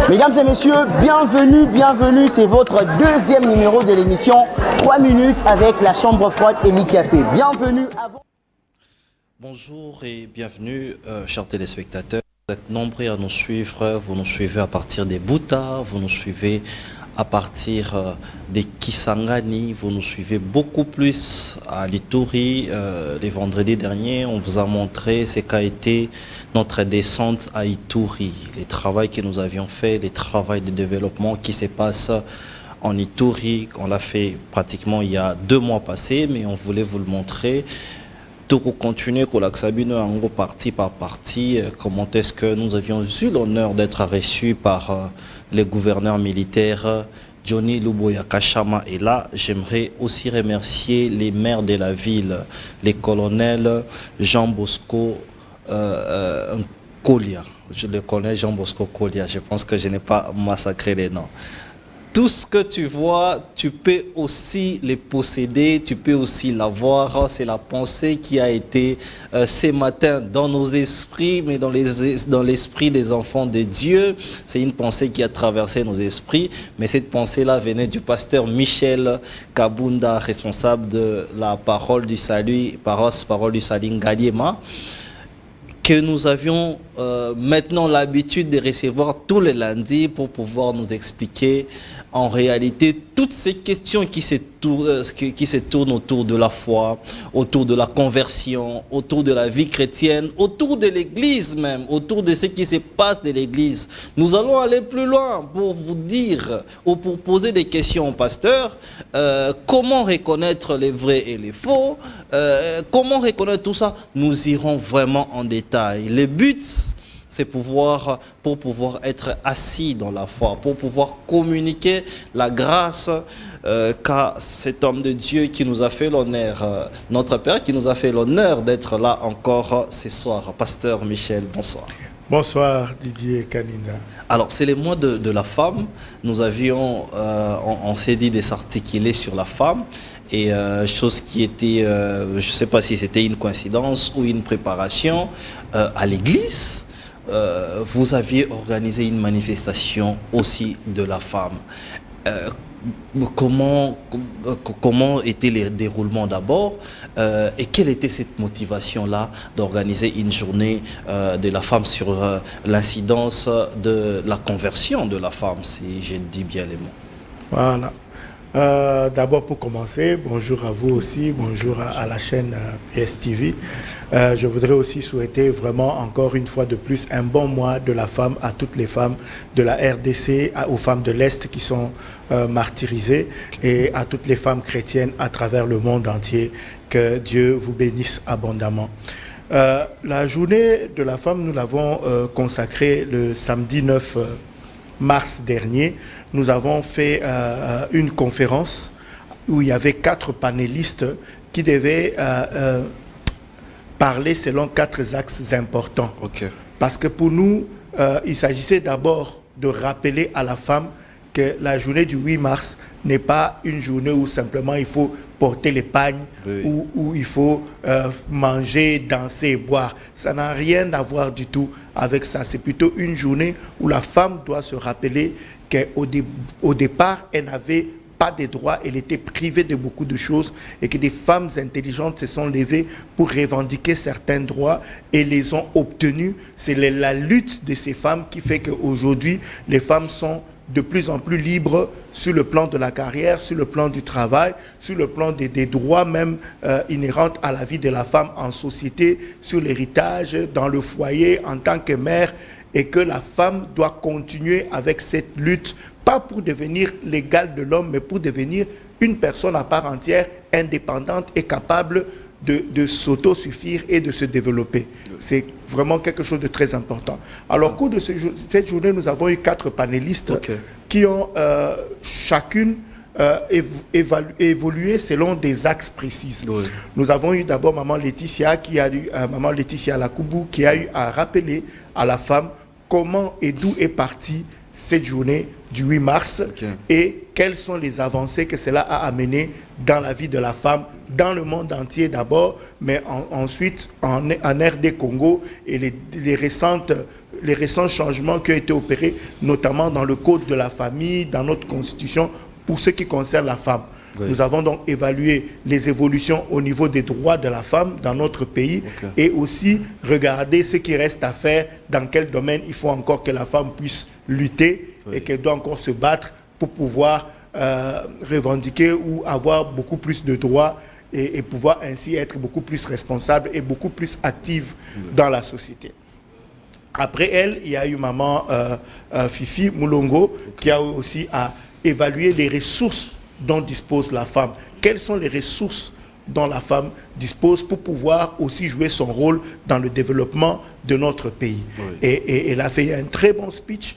Mesdames et messieurs, bienvenue, c'est votre deuxième numéro de l'émission 3 minutes avec la chambre froide et l'IKP. Bienvenue à vous. Bonjour et bienvenue, chers téléspectateurs. Vous êtes nombreux à nous suivre, vous nous suivez à partir des Bouta, vous nous suivez à partir des Kisangani, vous nous suivez beaucoup plus à l'Ituri. Les vendredis derniers, on vous a montré ce qu'a été notre descente à Ituri, les travaux que nous avions fait, les travaux de développement qui se passent en Ituri. On l'a fait pratiquement il y a 2 mois passés, mais on voulait vous le montrer. Tout continuer pour l'Axabino en gros partie par partie, comment est-ce que nous avions eu l'honneur d'être reçus par les gouverneurs militaires Johnny Luboya Kachama. Et là, j'aimerais aussi remercier les maires de la ville, les colonels Jean Bosco Kolia. Le colonel Jean Bosco Kolia, je pense que je n'ai pas massacré les noms. Tout ce que tu vois, tu peux aussi les posséder, tu peux aussi l'avoir. C'est la pensée qui a été ce matin dans nos esprits, mais dans l'esprit des enfants de Dieu. C'est une pensée qui a traversé nos esprits, mais cette pensée-là venait du pasteur Michel Kabunda, responsable de la parole du salut, parole du salut Ngaliema, que nous avions maintenant l'habitude de recevoir tous les lundis pour pouvoir nous expliquer en réalité toutes ces questions qui se tournent autour de la foi, autour de la conversion, autour de la vie chrétienne, autour de l'église même, autour de ce qui se passe de l'église. Nous allons aller plus loin pour vous dire ou pour poser des questions au pasteur. Comment reconnaître les vrais et les faux, comment reconnaître tout ça. Nous irons vraiment en détail. Le but, c'est pour pouvoir être assis dans la foi, pour pouvoir communiquer la grâce qu'a cet homme de Dieu qui nous a fait l'honneur, notre Père qui nous a fait l'honneur d'être là encore ce soir. Pasteur Michel, bonsoir. Bonsoir Didier Kaninda. Alors c'est le mois de la femme. Nous avions, on s'est dit de s'articuler sur la femme. Et chose qui était, je ne sais pas si c'était une coïncidence ou une préparation à l'église. Vous aviez organisé une manifestation aussi de la femme. Comment était le déroulement d'abord et quelle était cette motivation-là d'organiser une journée de la femme sur l'incidence de la conversion de la femme, si je dis bien les mots? Voilà. D'abord pour commencer, bonjour à vous aussi, bonjour à la chaîne PSTV. Je voudrais aussi souhaiter vraiment encore une fois de plus un bon mois de la femme à toutes les femmes de la RDC, aux femmes de l'Est qui sont martyrisées et à toutes les femmes chrétiennes à travers le monde entier. Que Dieu vous bénisse abondamment. La journée de la femme, nous l'avons consacrée le samedi 9 mars dernier. Nous avons fait une conférence où il y avait 4 panélistes qui devaient parler selon 4 axes importants. Okay. Parce que pour nous, il s'agissait d'abord de rappeler à la femme que la journée du 8 mars n'est pas une journée où simplement il faut porter les pagnes, oui, où il faut manger, danser et boire. Ça n'a rien à voir du tout avec ça. C'est plutôt une journée où la femme doit se rappeler qu'au départ, elle n'avait pas de droits, elle était privée de beaucoup de choses et que des femmes intelligentes se sont levées pour revendiquer certains droits et les ont obtenus. C'est la lutte de ces femmes qui fait qu'aujourd'hui, les femmes sont de plus en plus libres sur le plan de la carrière, sur le plan du travail, sur le plan des droits même inhérents à la vie de la femme en société, sur l'héritage, dans le foyer, en tant que mère, et que la femme doit continuer avec cette lutte, pas pour devenir l'égale de l'homme, mais pour devenir une personne à part entière, indépendante et capable de s'autosuffire et de se développer. C'est vraiment quelque chose de très important. Alors, au cours de cette journée, nous avons eu 4 panélistes qui ont chacune évolué selon des axes précis. Oui. Nous avons eu d'abord Maman Laetitia, Maman Laetitia Lakoubou, qui a eu à rappeler à la femme comment et d'où est partie cette journée du 8 mars et quelles sont les avancées que cela a amenées dans la vie de la femme, dans le monde entier d'abord, mais ensuite en RD Congo et les récents changements qui ont été opérés, notamment dans le code de la famille, dans notre constitution, pour ce qui concerne la femme. Oui. Nous avons donc évalué les évolutions au niveau des droits de la femme dans notre pays et aussi regardé ce qui reste à faire, dans quel domaine il faut encore que la femme puisse lutter et qu'elle doit encore se battre pour pouvoir revendiquer ou avoir beaucoup plus de droits et pouvoir ainsi être beaucoup plus responsable et beaucoup plus active dans la société. Après elle, il y a eu maman Fifi Moulongo qui a aussi à évaluer les ressources dont dispose la femme. Quelles sont les ressources dont la femme dispose pour pouvoir aussi jouer son rôle dans le développement de notre pays. Oui. Et elle a fait un très bon speech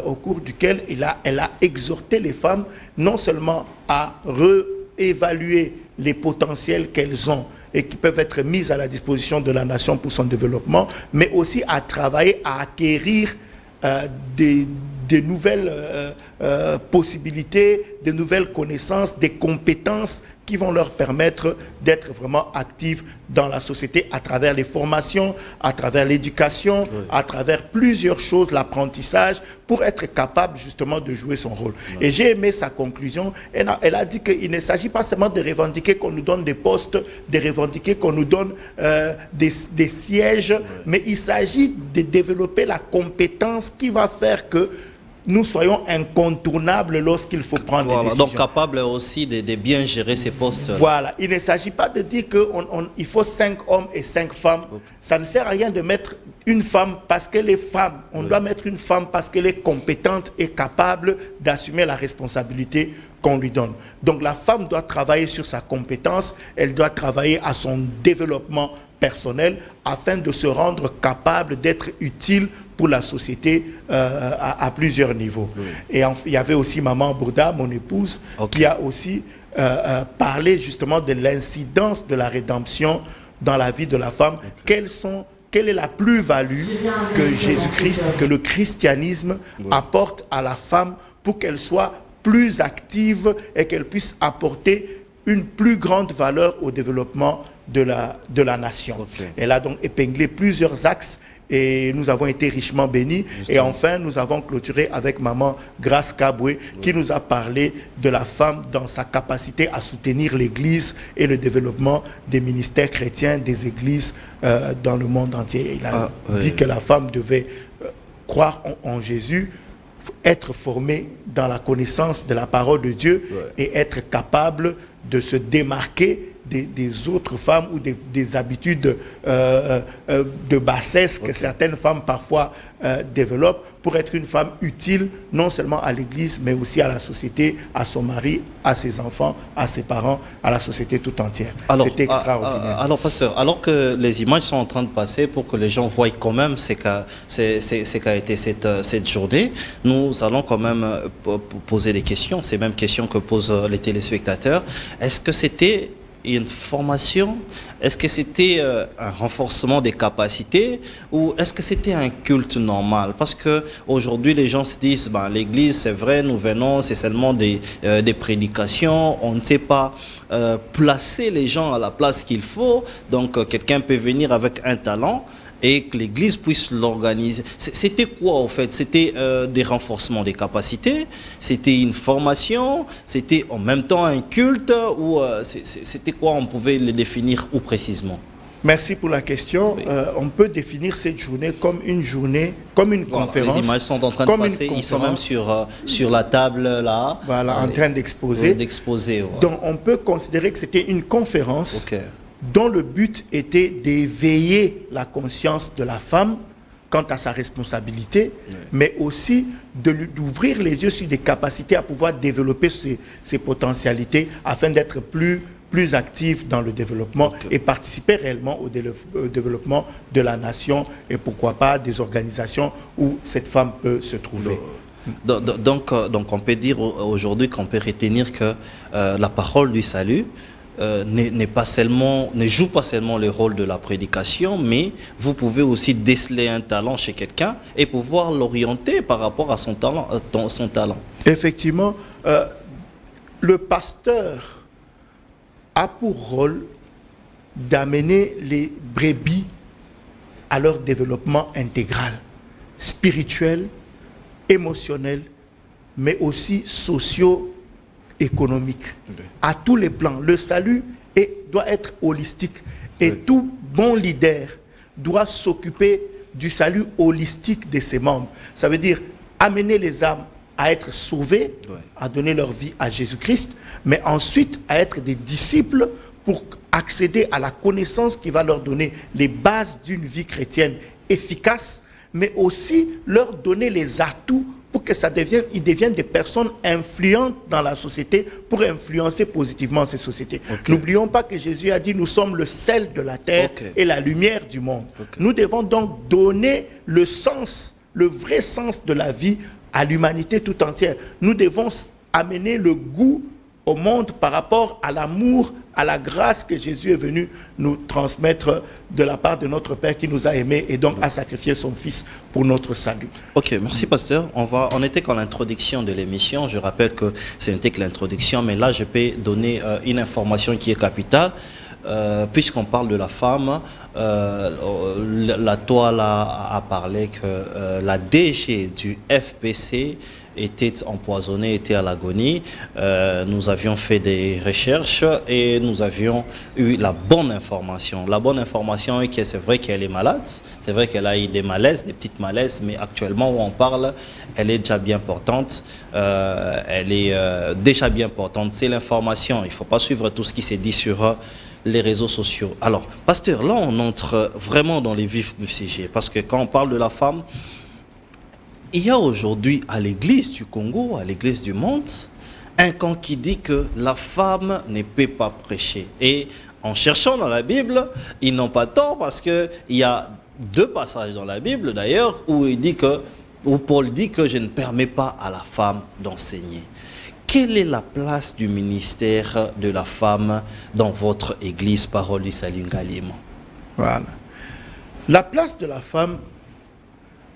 au cours duquel elle a exhorté les femmes non seulement à réévaluer les potentiels qu'elles ont et qui peuvent être mis à la disposition de la nation pour son développement, mais aussi à travailler à acquérir des nouvelles possibilités, des nouvelles connaissances, des compétences qui vont leur permettre d'être vraiment actives dans la société à travers les formations, à travers l'éducation, à travers plusieurs choses, l'apprentissage, pour être capable justement de jouer son rôle. Et j'ai aimé sa conclusion. Elle a dit qu'il ne s'agit pas seulement de revendiquer qu'on nous donne des postes, de revendiquer qu'on nous donne des sièges, mais il s'agit de développer la compétence qui va faire que nous soyons incontournables lorsqu'il faut prendre des décisions. Donc capables aussi de bien gérer ces postes. Voilà, il ne s'agit pas de dire qu'il faut 5 hommes et 5 femmes. Ça ne sert à rien de mettre une femme parce qu'elle est femme. On doit mettre une femme parce qu'elle est compétente et capable d'assumer la responsabilité qu'on lui donne. Donc la femme doit travailler sur sa compétence, elle doit travailler à son développement personnel afin de se rendre capable d'être utile pour la société à plusieurs niveaux. Oui. Et il y avait aussi maman Bourda, mon épouse, qui a aussi parlé justement de l'incidence de la rédemption dans la vie de la femme. Quelle est la plus-value que Jésus-Christ, que le christianisme apporte à la femme pour qu'elle soit plus active et qu'elle puisse apporter une plus grande valeur au développement de la nation. Elle a donc épinglé plusieurs axes et nous avons été richement bénis. Justement. Et enfin, nous avons clôturé avec maman Grace Kabwe qui nous a parlé de la femme dans sa capacité à soutenir l'Église et le développement des ministères chrétiens, des églises dans le monde entier. Il a dit que la femme devait croire en Jésus, être formée dans la connaissance de la parole de Dieu et être capable de se démarquer des autres femmes ou des habitudes de bassesse que certaines femmes parfois développent pour être une femme utile non seulement à l'Église mais aussi à la société, à son mari, à ses enfants, à ses parents, à la société tout entière. C'est extraordinaire. Alors pasteur, alors que les images sont en train de passer pour que les gens voient quand même ce qu'a été cette journée, nous allons quand même poser des questions, ces mêmes questions que posent les téléspectateurs. Est-ce que c'était une formation? Est-ce que c'était un renforcement des capacités ou est-ce que c'était un culte normal? Parce que aujourd'hui les gens se disent l'église c'est vrai, nous venons, c'est seulement des prédications, on ne sait pas placer les gens à la place qu'il faut, donc quelqu'un peut venir avec un talent et que l'église puisse l'organiser. C'était quoi en fait? C'était des renforcements des capacités, c'était une formation, c'était en même temps un culte ou c'était quoi? On pouvait le définir où précisément? Merci pour la question. On peut définir cette journée comme une journée, comme une conférence. Les images sont en train de passer, ils sont même sur la table là. Voilà, en train d'exposer. Donc on peut considérer que c'était une conférence dont le but était d'éveiller la conscience de la femme quant à sa responsabilité, mais aussi d'ouvrir les yeux sur des capacités à pouvoir développer ses potentialités afin d'être plus active dans le développement et participer réellement au développement de la nation et pourquoi pas des organisations où cette femme peut se trouver. Donc on peut dire aujourd'hui qu'on peut retenir que la parole du salut ne joue pas seulement le rôle de la prédication, mais vous pouvez aussi déceler un talent chez quelqu'un et pouvoir l'orienter par rapport à son talent. Effectivement, le pasteur a pour rôle d'amener les brebis à leur développement intégral, spirituel, émotionnel, mais aussi socio-économique. Oui. À tous les plans. Le salut doit être holistique. Et oui. Tout bon leader doit s'occuper du salut holistique de ses membres. Ça veut dire amener les âmes à être sauvées, oui. À donner leur vie à Jésus-Christ, mais ensuite à être des disciples pour accéder à la connaissance qui va leur donner les bases d'une vie chrétienne efficace, mais aussi leur donner les atouts pour que ils deviennent des personnes influentes dans la société pour influencer positivement ces sociétés. Okay. N'oublions pas que Jésus a dit, nous sommes le sel de la terre okay. Et la lumière du monde. Okay. Nous devons donc donner le sens, le vrai sens de la vie à l'humanité tout entière. Nous devons amener le goût au monde par rapport à l'amour, à la grâce que Jésus est venu nous transmettre de la part de notre Père qui nous a aimés et donc a sacrifié son Fils pour notre salut. Ok, merci pasteur. On était qu'en l'introduction de l'émission. Je rappelle que ce n'était que l'introduction, mais là je peux donner une information qui est capitale. Puisqu'on parle de la femme, la toile a parlé que la DG du FPC était empoisonnée, était à l'agonie. Nous avions fait des recherches et nous avions eu la bonne information. La bonne information est que c'est vrai qu'elle est malade, c'est vrai qu'elle a eu des malaises, des petites malaises, mais actuellement où on parle, elle est déjà bien portante. Elle est déjà bien portante. C'est l'information. Il ne faut pas suivre tout ce qui s'est dit sur les réseaux sociaux. Alors, pasteur, là on entre vraiment dans les vifs du sujet, parce que quand on parle de la femme, il y a aujourd'hui à l'église du Congo, à l'église du monde, un camp qui dit que la femme ne peut pas prêcher. Et en cherchant dans la Bible, ils n'ont pas tort, parce qu'il y a 2 passages dans la Bible d'ailleurs où Paul dit que je ne permets pas à la femme d'enseigner. Quelle est la place du ministère de la femme dans votre église Parole du Salut Ngalima? Voilà. La place de la femme,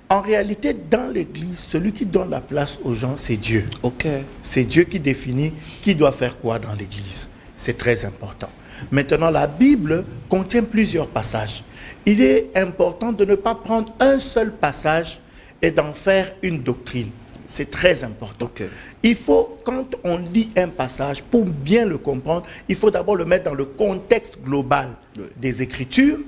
en réalité, dans l'église, celui qui donne la place aux gens, c'est Dieu. Ok. C'est Dieu qui définit qui doit faire quoi dans l'église. C'est très important. Maintenant, la Bible contient plusieurs passages. Il est important de ne pas prendre un seul passage et d'en faire une doctrine. C'est très important. Okay. Il faut, quand on lit un passage, pour bien le comprendre, il faut d'abord le mettre dans le contexte global des Écritures.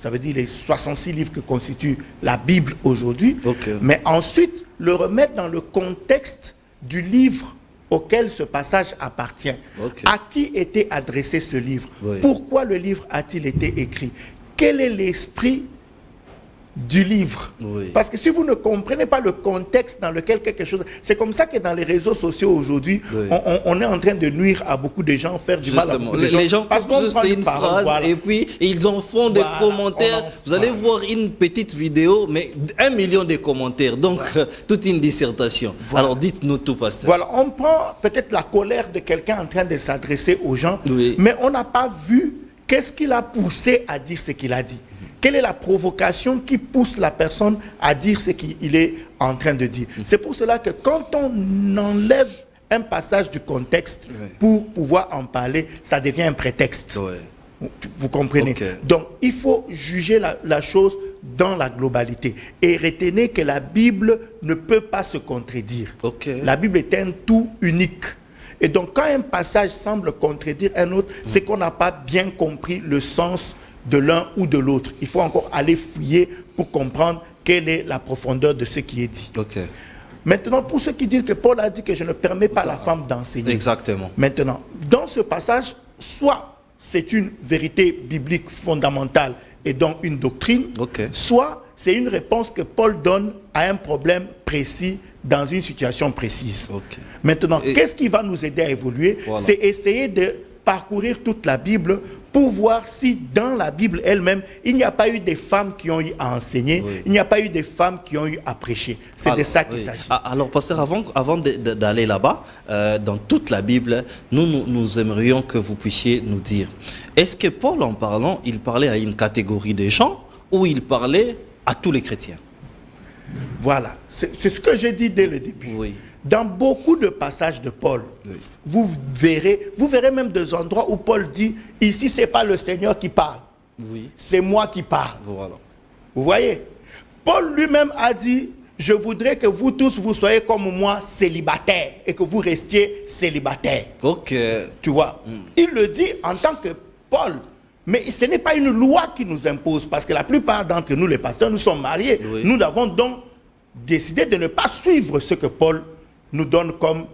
Ça veut dire les 66 livres que constitue la Bible aujourd'hui. Okay. Mais ensuite, le remettre dans le contexte du livre auquel ce passage appartient. Okay. À qui était adressé ce livre? Oui. Pourquoi le livre a-t-il été écrit? Quel est l'esprit du livre? Oui. Parce que si vous ne comprenez pas le contexte dans lequel quelque chose... C'est comme ça que dans les réseaux sociaux aujourd'hui, oui. on est en train de nuire à beaucoup de gens, faire du mal à beaucoup de gens. Les gens posent juste une phrase, voilà. Et puis ils en font des commentaires. Vous allez voir une petite vidéo, mais 1 million de commentaires. Donc toute une dissertation. Voilà. Alors dites-nous tout, pasteur. Voilà, on prend peut-être la colère de quelqu'un en train de s'adresser aux gens, oui. Mais on n'a pas vu qu'est-ce qui l'a poussé à dire ce qu'il a dit. Quelle est la provocation qui pousse la personne à dire ce qu'il est en train de dire? C'est pour cela que quand on enlève un passage du contexte pour pouvoir en parler, ça devient un prétexte. Vous comprenez? Okay. Donc, il faut juger la chose dans la globalité. Et retenez que la Bible ne peut pas se contredire. Okay. La Bible est un tout unique. Et donc, quand un passage semble contredire un autre, c'est qu'on n'a pas bien compris le sens de l'un ou de l'autre. Il faut encore aller fouiller pour comprendre quelle est la profondeur de ce qui est dit. Okay. Maintenant, pour ceux qui disent que Paul a dit que je ne permets pas à la femme d'enseigner. Exactement. Maintenant, dans ce passage, soit c'est une vérité biblique fondamentale et donc une doctrine, soit c'est une réponse que Paul donne à un problème précis dans une situation précise. Maintenant, qu'est-ce qui va nous aider à évoluer? Voilà. C'est essayer de parcourir toute la Bible pour voir si dans la Bible elle-même, il n'y a pas eu des femmes qui ont eu à enseigner, il n'y a pas eu des femmes qui ont eu à prêcher. C'est de ça qu'il s'agit. Alors, pasteur, avant d'aller là-bas, dans toute la Bible, nous aimerions que vous puissiez nous dire, est-ce que Paul, en parlant, il parlait à une catégorie de gens ou il parlait à tous les chrétiens? Voilà, c'est ce que j'ai dit dès le début. Dans beaucoup de passages de Paul, vous verrez même des endroits où Paul dit, ici c'est pas le Seigneur qui parle, c'est moi qui parle. Voilà. Vous voyez, Paul lui-même a dit, je voudrais que vous tous, vous soyez comme moi, célibataires, et que vous restiez célibataires. Ok. Tu vois, il le dit en tant que Paul. Mais ce n'est pas une loi qui nous impose, parce que la plupart d'entre nous, les pasteurs, nous sommes mariés. Oui. Nous avons donc décidé de ne pas suivre ce que Paul nous donne comme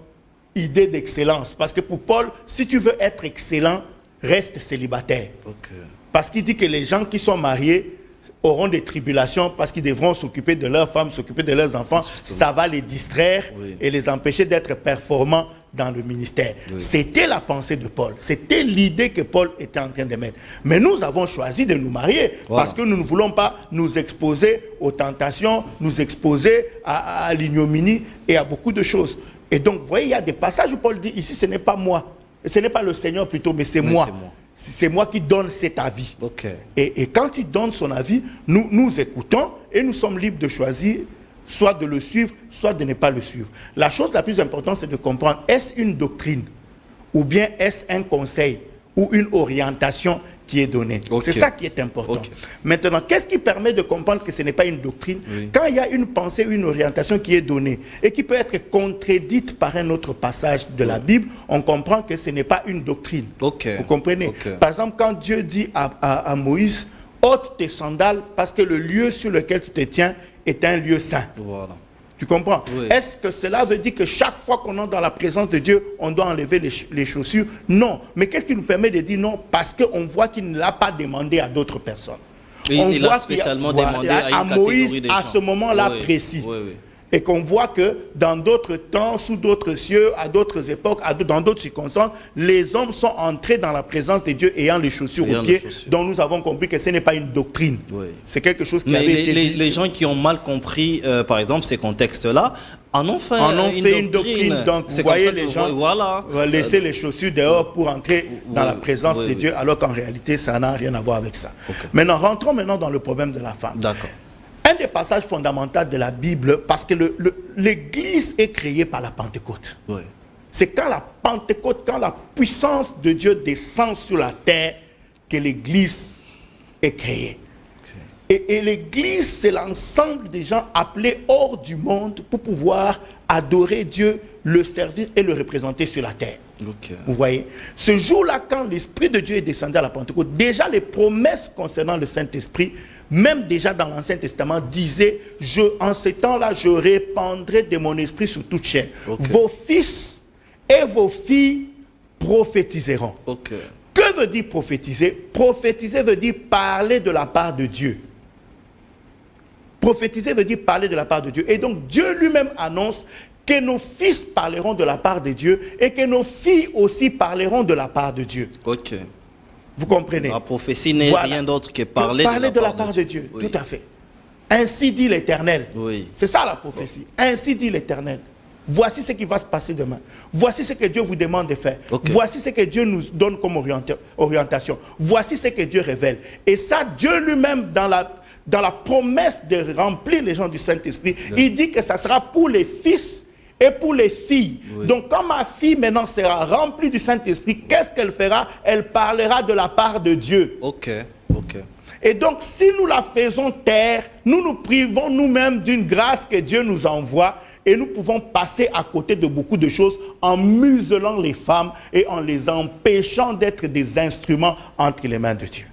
idée d'excellence. Parce que pour Paul, si tu veux être excellent, reste célibataire. Ok. Parce qu'il dit que les gens qui sont mariés auront des tribulations parce qu'ils devront s'occuper de leurs femmes, s'occuper de leurs enfants. Justement. Ça va les distraire et les empêcher d'être performants dans le ministère. Oui. C'était la pensée de Paul. C'était l'idée que Paul était en train de mettre. Mais nous avons choisi de nous marier parce que nous ne voulons pas nous exposer aux tentations, nous exposer à l'ignominie et à beaucoup de choses. Et donc, vous voyez, il y a des passages où Paul dit, ici, ce n'est pas moi. Ce n'est pas le Seigneur plutôt, mais c'est moi. C'est moi qui donne cet avis. Okay. Et quand il donne son avis, nous écoutons et nous sommes libres de choisir soit de le suivre, soit de ne pas le suivre. La chose la plus importante, c'est de comprendre, est-ce une doctrine ou bien est-ce un conseil ou une orientation qui est donnée. C'est ça qui est important. Maintenant, qu'est-ce qui permet de comprendre que ce n'est pas une doctrine? Quand il y a une pensée, une orientation qui est donnée et qui peut être contredite par un autre passage de la Bible, on comprend que ce n'est pas une doctrine. Vous comprenez? Par exemple, quand Dieu dit à Moïse, ôte tes sandales parce que le lieu sur lequel tu te tiens est un lieu saint. Voilà. Tu comprends? Est-ce que cela veut dire que chaque fois qu'on entre dans la présence de Dieu, on doit enlever les chaussures? Non. Mais qu'est-ce qui nous permet de dire non? Parce qu'on voit qu'il ne l'a pas demandé à d'autres personnes. Il l'a spécialement demandé à Moïse à ce moment-là précis. Et qu'on voit que dans d'autres temps, sous d'autres cieux, à d'autres époques, dans d'autres circonstances, les hommes sont entrés dans la présence de Dieu ayant les chaussures aux pieds, dont nous avons compris que ce n'est pas une doctrine. C'est quelque chose qui avait été dit. Les gens qui ont mal compris, par exemple, ces contextes-là, en ont fait une doctrine. Donc, vous voyez les gens laisser les chaussures dehors pour entrer dans la présence de Dieu, alors qu'en réalité, ça n'a rien à voir avec ça. Maintenant, rentrons dans le problème de la femme. D'accord. Un des passages fondamentaux de la Bible, parce que l'Église est créée par la Pentecôte. C'est quand la Pentecôte, quand la puissance de Dieu descend sur la terre, que l'Église est créée. Et l'Église, c'est l'ensemble des gens appelés hors du monde pour pouvoir adorer Dieu, le servir et le représenter sur la terre. Vous voyez, ce jour-là, quand l'Esprit de Dieu est descendu à la Pentecôte, déjà les promesses concernant le Saint-Esprit, même déjà dans l'Ancien Testament, disaient, en ces temps-là, je répandrai de mon esprit sur toute chair. Vos fils et vos filles prophétiseront. Que veut dire prophétiser? Prophétiser veut dire parler de la part de Dieu. Prophétiser veut dire parler de la part de Dieu. Et donc Dieu lui-même annonce que nos fils parleront de la part de Dieu et que nos filles aussi parleront de la part de Dieu. Vous comprenez? La prophétie n'est rien d'autre que parler de la part de Dieu. Tout à fait. Ainsi dit l'Éternel. C'est ça la prophétie. Ainsi dit l'Éternel. Voici ce qui va se passer demain. Voici ce que Dieu vous demande de faire. Voici ce que Dieu nous donne comme orientation. Voici ce que Dieu révèle. Et ça, Dieu lui-même, dans la promesse de remplir les gens du Saint-Esprit, il dit que ça sera pour les fils et pour les filles. Donc quand ma fille maintenant sera remplie du Saint-Esprit, qu'est-ce qu'elle fera? Elle parlera de la part de Dieu. Et donc si nous la faisons taire, nous nous privons nous-mêmes d'une grâce que Dieu nous envoie. Et nous pouvons passer à côté de beaucoup de choses en muselant les femmes et en les empêchant d'être des instruments entre les mains de Dieu.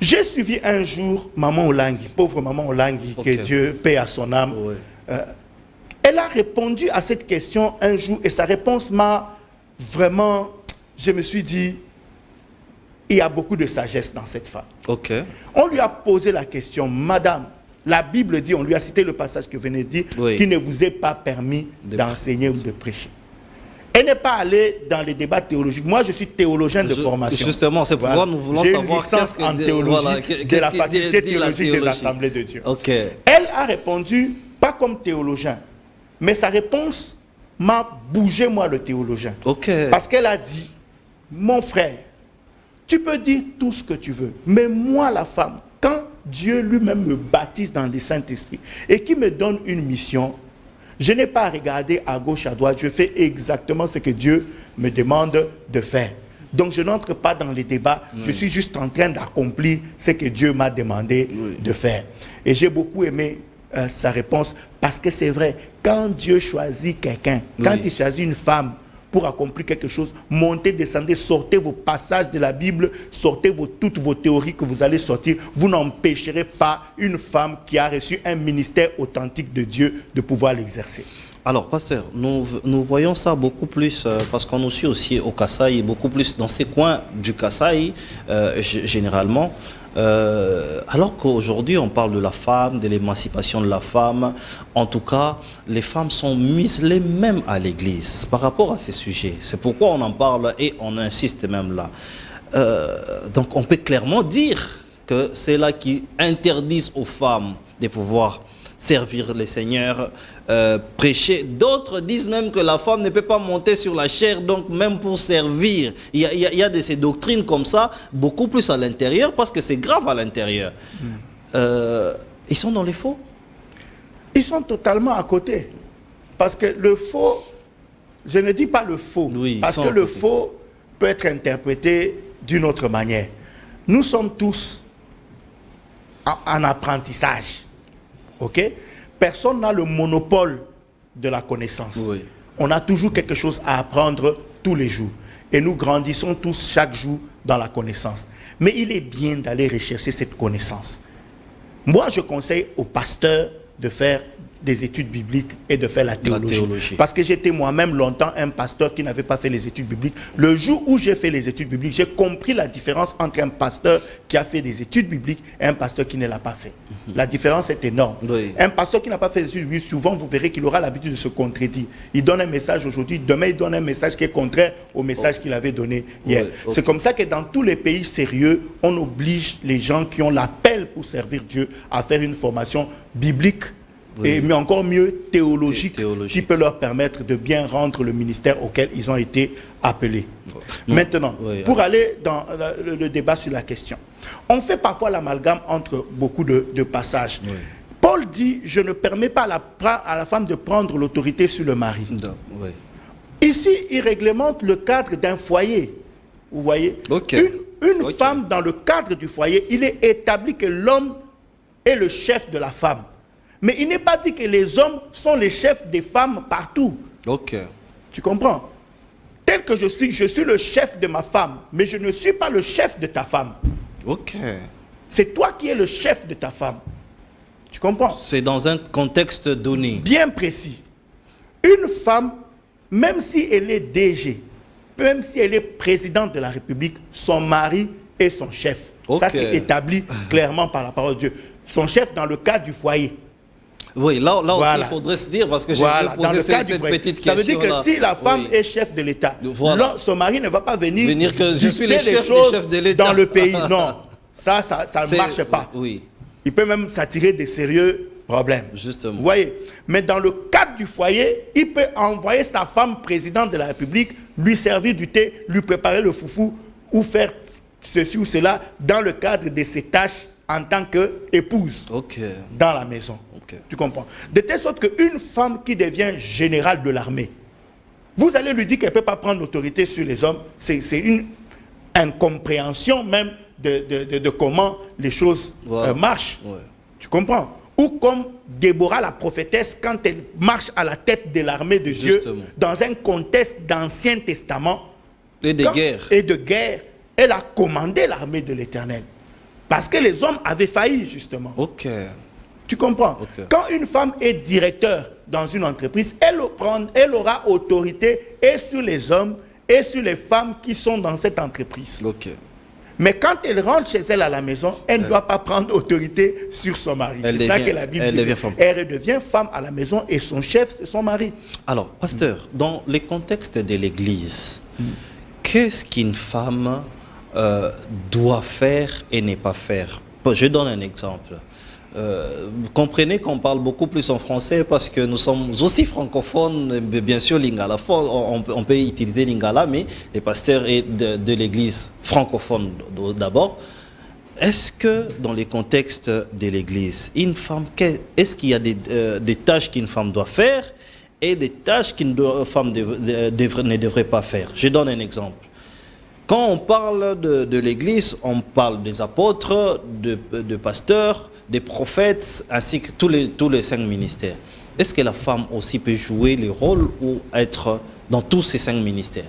J'ai suivi un jour Maman Olangi, pauvre Maman Olangi, que Dieu paie à son âme. Elle a répondu à cette question un jour et sa réponse m'a vraiment... Je me suis dit, il y a beaucoup de sagesse dans cette femme. On lui a posé la question, Madame, la Bible dit, on lui a cité le passage que vous venez de dire, qu'il ne vous est pas permis d'enseigner ou de prêcher. Elle n'est pas allée dans les débats théologiques. Moi, je suis théologien de formation. Justement, c'est pourquoi nous voulons savoir qu'est-ce que en théologie de la faculté théologique des Assemblées de Dieu. Elle a répondu, pas comme théologien, mais sa réponse m'a bougé, moi, le théologien. Parce qu'elle a dit, mon frère, tu peux dire tout ce que tu veux, mais moi, la femme, quand Dieu lui-même me baptise dans le Saint-Esprit et qui me donne une mission, Je n'ai pas à regarder à gauche, à droite. Je fais exactement ce que Dieu me demande de faire. Donc, je n'entre pas dans les débats. Je suis juste en train d'accomplir ce que Dieu m'a demandé de faire. Et j'ai beaucoup aimé sa réponse parce que c'est vrai. Quand Dieu choisit quelqu'un, quand il choisit une femme, pour accomplir quelque chose, montez, descendez, sortez vos passages de la Bible, sortez toutes vos théories que vous allez sortir. Vous n'empêcherez pas une femme qui a reçu un ministère authentique de Dieu de pouvoir l'exercer. Alors, pasteur, nous voyons ça beaucoup plus, parce qu'on nous suit aussi au Kasaï, beaucoup plus dans ces coins du Kasaï, généralement. Alors qu'aujourd'hui on parle de la femme, de l'émancipation de la femme, en tout cas les femmes sont muselées même à l'église par rapport à ces sujets. C'est pourquoi on en parle et on insiste même là. Donc on peut clairement dire que c'est là qui interdisent aux femmes de pouvoir servir les seigneurs, prêcher. D'autres disent même que la femme ne peut pas monter sur la chair, donc même pour servir. Il y a de ces doctrines comme ça, beaucoup plus à l'intérieur, parce que c'est grave à l'intérieur. Ils sont dans les faux. Ils sont totalement à côté. Parce que le faux, je ne dis pas le faux, parce que le faux peut être interprété d'une autre manière. Nous sommes tous en apprentissage. Ok? Personne n'a le monopole de la connaissance. On a toujours quelque chose à apprendre tous les jours. Et nous grandissons tous chaque jour dans la connaissance. Mais il est bien d'aller rechercher cette connaissance. Moi, je conseille aux pasteurs de faire des études bibliques et de faire la théologie. Parce que j'étais moi-même longtemps un pasteur qui n'avait pas fait les études bibliques. Le jour où j'ai fait les études bibliques, j'ai compris la différence entre un pasteur qui a fait des études bibliques et un pasteur qui ne l'a pas fait. La différence est énorme. Un pasteur qui n'a pas fait des études bibliques, souvent vous verrez qu'il aura l'habitude de se contredire. Il donne un message aujourd'hui, demain il donne un message qui est contraire au message qu'il avait donné hier. C'est comme ça que dans tous les pays sérieux, on oblige les gens qui ont l'appel pour servir Dieu à faire une formation biblique. Mais encore mieux théologique, qui peut leur permettre de bien rendre le ministère auquel ils ont été appelés. Maintenant, pour aller dans le débat sur la question, on fait parfois l'amalgame entre beaucoup de passages. Paul dit, je ne permets pas à la femme de prendre l'autorité sur le mari. Ici, il réglemente le cadre d'un foyer. Vous voyez, une femme dans le cadre du foyer, il est établi que l'homme est le chef de la femme. Mais il n'est pas dit que les hommes sont les chefs des femmes partout. Tu comprends? Tel que je suis le chef de ma femme, mais je ne suis pas le chef de ta femme. C'est toi qui es le chef de ta femme. Tu comprends? C'est dans un contexte donné. Bien précis. Une femme, même si elle est DG, même si elle est présidente de la République, son mari est son chef. Ça, c'est établi clairement par la parole de Dieu. Son chef dans le cadre du foyer. Oui, là aussi, il faudrait se dire, parce que j'ai posé cette petite question. Ça veut dire que si la femme est chef de l'État, son mari ne va pas venir que je suis le chef de l'État dans le pays. Non, ça ne marche pas. Il peut même s'attirer des sérieux problèmes. Justement. Vous voyez? Mais dans le cadre du foyer, il peut envoyer sa femme présidente de la République, lui servir du thé, lui préparer le foufou, ou faire ceci ou cela dans le cadre de ses tâches en tant qu'épouse dans la maison. Tu comprends? De telle sorte qu'une femme qui devient générale de l'armée, vous allez lui dire qu'elle ne peut pas prendre l'autorité sur les hommes. C'est une incompréhension même de comment les choses marchent. Tu comprends? Ou comme Déborah la prophétesse, quand elle marche à la tête de l'armée de Dieu, dans un contexte d'Ancien Testament et de guerre, elle a commandé l'armée de l'Éternel. Parce que les hommes avaient failli, justement. Tu comprends? Quand une femme est directeur dans une entreprise, elle aura autorité et sur les hommes et sur les femmes qui sont dans cette entreprise. Mais quand elle rentre chez elle à la maison, elle ne doit pas prendre autorité sur son mari. C'est ça que la Bible dit. Elle devient femme à la maison et son chef, c'est son mari. Alors, pasteur, dans les contextes de l'Église, qu'est-ce qu'une femme doit faire et ne pas faire? Je donne un exemple. Vous comprenez qu'on parle beaucoup plus en français parce que nous sommes aussi francophones, bien sûr lingala, on peut utiliser lingala, mais les pasteurs de l'église francophone d'abord. Est-ce que dans les contextes de l'église, une femme, est-ce qu'il y a des tâches qu'une femme doit faire et des tâches qu'une femme ne devrait pas faire. Je donne un exemple. Quand on parle de l'Église, on parle des apôtres, de pasteurs, des prophètes, ainsi que tous les 5 ministères. Est-ce que la femme aussi peut jouer les rôles ou être dans tous ces 5 ministères?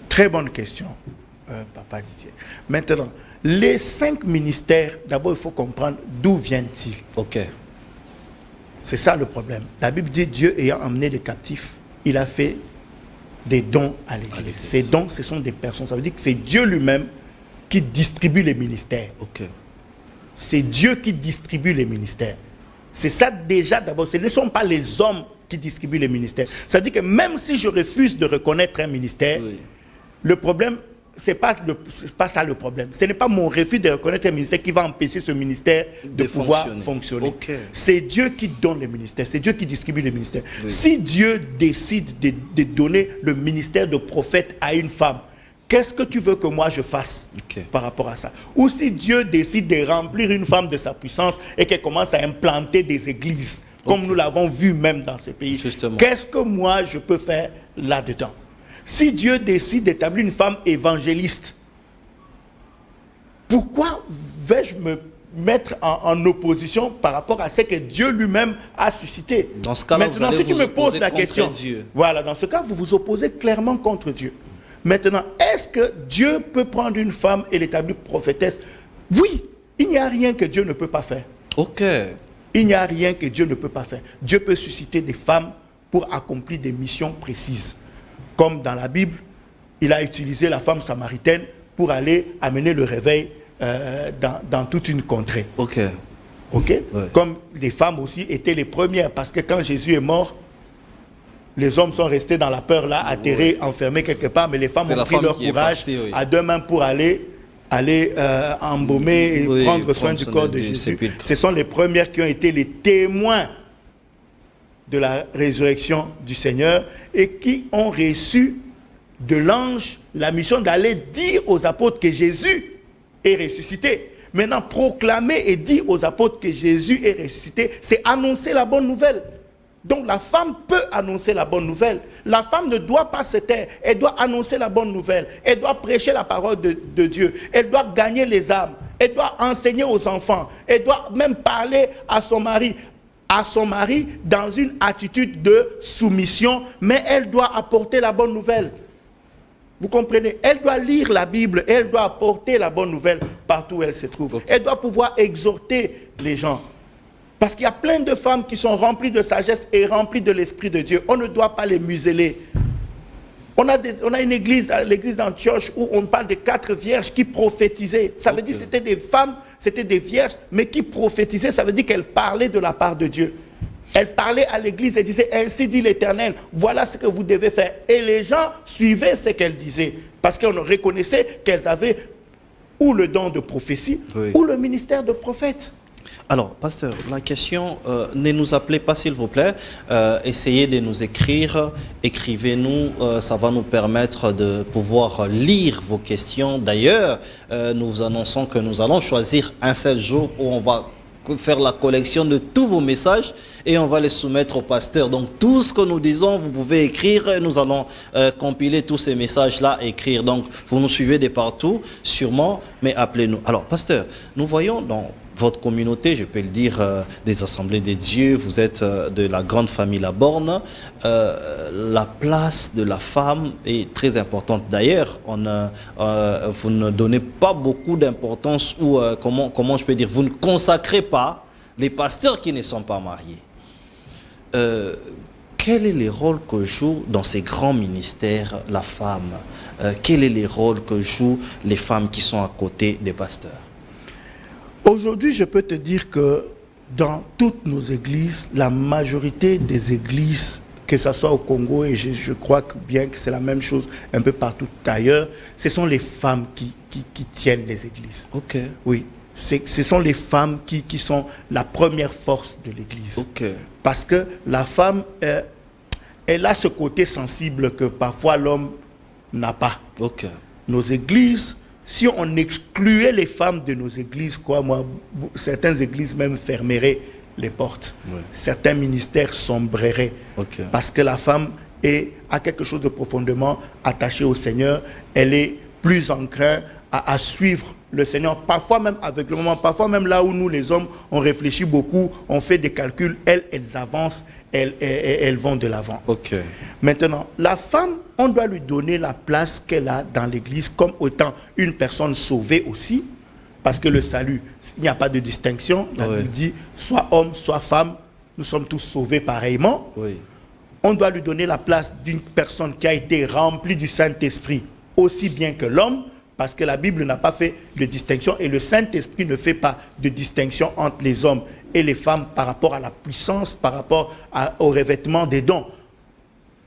Très bonne question, Papa Didier. Maintenant, les 5 ministères, d'abord il faut comprendre d'où viennent-ils. Ok. C'est ça le problème. La Bible dit Dieu ayant emmené des captifs, il a fait des dons à l'Église. Ces dons, ce sont des personnes. Ça veut dire que c'est Dieu lui-même qui distribue les ministères. Ok. C'est Dieu qui distribue les ministères. C'est ça déjà d'abord. Ce ne sont pas les hommes qui distribuent les ministères. Ça veut dire que même si je refuse de reconnaître un ministère, oui, le problème, c'est pas ça le problème. Ce n'est pas mon refus de reconnaître un ministère qui va empêcher ce ministère de pouvoir fonctionner. Okay. C'est Dieu qui donne les ministères. C'est Dieu qui distribue les ministères. Oui. Si Dieu décide de donner le ministère de prophète à une femme, qu'est-ce que tu veux que moi je fasse par rapport à ça? Ou si Dieu décide de remplir une femme de sa puissance et qu'elle commence à implanter des églises, comme nous l'avons vu même dans ce pays, qu'est-ce que moi je peux faire là-dedans? Si Dieu décide d'établir une femme évangéliste, pourquoi vais-je me mettre en opposition par rapport à ce que Dieu lui-même a suscité? Dans ce cas-là, maintenant, si tu me poses la question, voilà, dans ce cas, vous vous opposez clairement contre Dieu. Maintenant, est-ce que Dieu peut prendre une femme et l'établir prophétesse? Oui, il n'y a rien que Dieu ne peut pas faire. Ok. Il n'y a rien que Dieu ne peut pas faire. Dieu peut susciter des femmes pour accomplir des missions précises. Comme dans la Bible, il a utilisé la femme samaritaine pour aller amener le réveil dans toute une contrée. Ok. Ok. Ouais. Comme les femmes aussi étaient les premières, parce que quand Jésus est mort, les hommes sont restés dans la peur là, atterrés, enfermés quelque part, mais les femmes ont pris leur courage à 2 mains pour aller embaumer et prendre soin du corps de Jésus. Ce sont les premières qui ont été les témoins de la résurrection du Seigneur et qui ont reçu de l'ange la mission d'aller dire aux apôtres que Jésus est ressuscité. Maintenant, proclamer et dire aux apôtres que Jésus est ressuscité, c'est annoncer la bonne nouvelle. Donc la femme peut annoncer la bonne nouvelle. La femme ne doit pas se taire. Elle doit annoncer la bonne nouvelle. Elle doit prêcher la parole de Dieu. Elle doit gagner les âmes. Elle doit enseigner aux enfants. Elle doit même parler à son mari dans une attitude de soumission, mais elle doit apporter la bonne nouvelle. Vous comprenez? Elle doit lire la Bible, elle doit apporter la bonne nouvelle partout où elle se trouve. Elle doit pouvoir exhorter les gens. Parce qu'il y a plein de femmes qui sont remplies de sagesse et remplies de l'Esprit de Dieu. On ne doit pas les museler. On a une église, l'église d'Antioche, où on parle de 4 vierges qui prophétisaient. Ça veut dire que c'était des femmes, c'était des vierges, mais qui prophétisaient. Ça veut dire qu'elles parlaient de la part de Dieu. Elles parlaient à l'église et disaient, ainsi dit l'Éternel, voilà ce que vous devez faire. Et les gens suivaient ce qu'elles disaient. Parce qu'on reconnaissait qu'elles avaient ou le don de prophétie, ou le ministère de prophète. Alors, pasteur, la question, ne nous appelez pas s'il vous plaît, essayez de nous écrire, écrivez-nous, ça va nous permettre de pouvoir lire vos questions. D'ailleurs, nous vous annonçons que nous allons choisir un seul jour où on va faire la collection de tous vos messages et on va les soumettre au pasteur. Donc tout ce que nous disons, vous pouvez écrire et nous allons compiler tous ces messages-là et écrire. Donc vous nous suivez de partout, sûrement, mais appelez-nous. Alors, pasteur, nous voyons dans votre communauté, je peux le dire, des Assemblées des Dieux, vous êtes de la grande famille La Borne. La place de la femme est très importante. D'ailleurs, vous ne donnez pas beaucoup d'importance ou, comment je peux dire, vous ne consacrez pas les pasteurs qui ne sont pas mariés. Quel est le rôle que joue dans ces grands ministères la femme? Quel est le rôle que jouent les femmes qui sont à côté des pasteurs? Aujourd'hui, je peux te dire que dans toutes nos églises, la majorité des églises, que ce soit au Congo, et je crois bien que c'est la même chose un peu partout ailleurs, ce sont les femmes qui tiennent les églises. Ok. Oui, ce sont les femmes qui sont la première force de l'église. Ok. Parce que la femme, elle a ce côté sensible que parfois l'homme n'a pas. Ok. Nos églises, si on excluait les femmes de nos églises, certaines églises même fermeraient les portes. Oui. Certains ministères sombreraient parce que la femme a quelque chose de profondément attaché au Seigneur. Elle est plus enclin à suivre le Seigneur, parfois même avec le moment, parfois même là où nous les hommes, on réfléchit beaucoup, on fait des calculs, elles avancent, elles vont de l'avant. Maintenant, la femme, on doit lui donner la place qu'elle a dans l'église comme autant une personne sauvée aussi, parce que le salut, il n'y a pas de distinction. La Bible dit, soit homme, soit femme, nous sommes tous sauvés pareillement. On doit lui donner la place d'une personne qui a été remplie du Saint-Esprit, aussi bien que l'homme, parce que la Bible n'a pas fait de distinction et le Saint-Esprit ne fait pas de distinction entre les hommes et les femmes par rapport à la puissance, par rapport au revêtement des dons.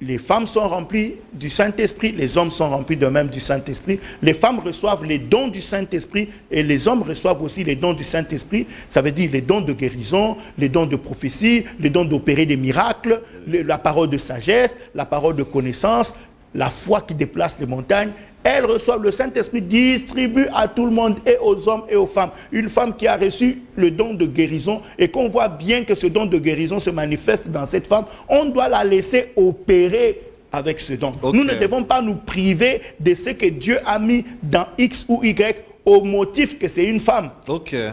Les femmes sont remplies du Saint-Esprit, les hommes sont remplis de même du Saint-Esprit. Les femmes reçoivent les dons du Saint-Esprit et les hommes reçoivent aussi les dons du Saint-Esprit. Ça veut dire les dons de guérison, les dons de prophétie, les dons d'opérer des miracles, la parole de sagesse, la parole de connaissance, la foi qui déplace les montagnes. Elles reçoivent le Saint-Esprit, distribue à tout le monde, et aux hommes et aux femmes. Une femme qui a reçu le don de guérison et qu'on voit bien que ce don de guérison se manifeste dans cette femme, on doit la laisser opérer avec ce don. Nous ne devons pas nous priver de ce que Dieu a mis dans X ou Y au motif que c'est une femme.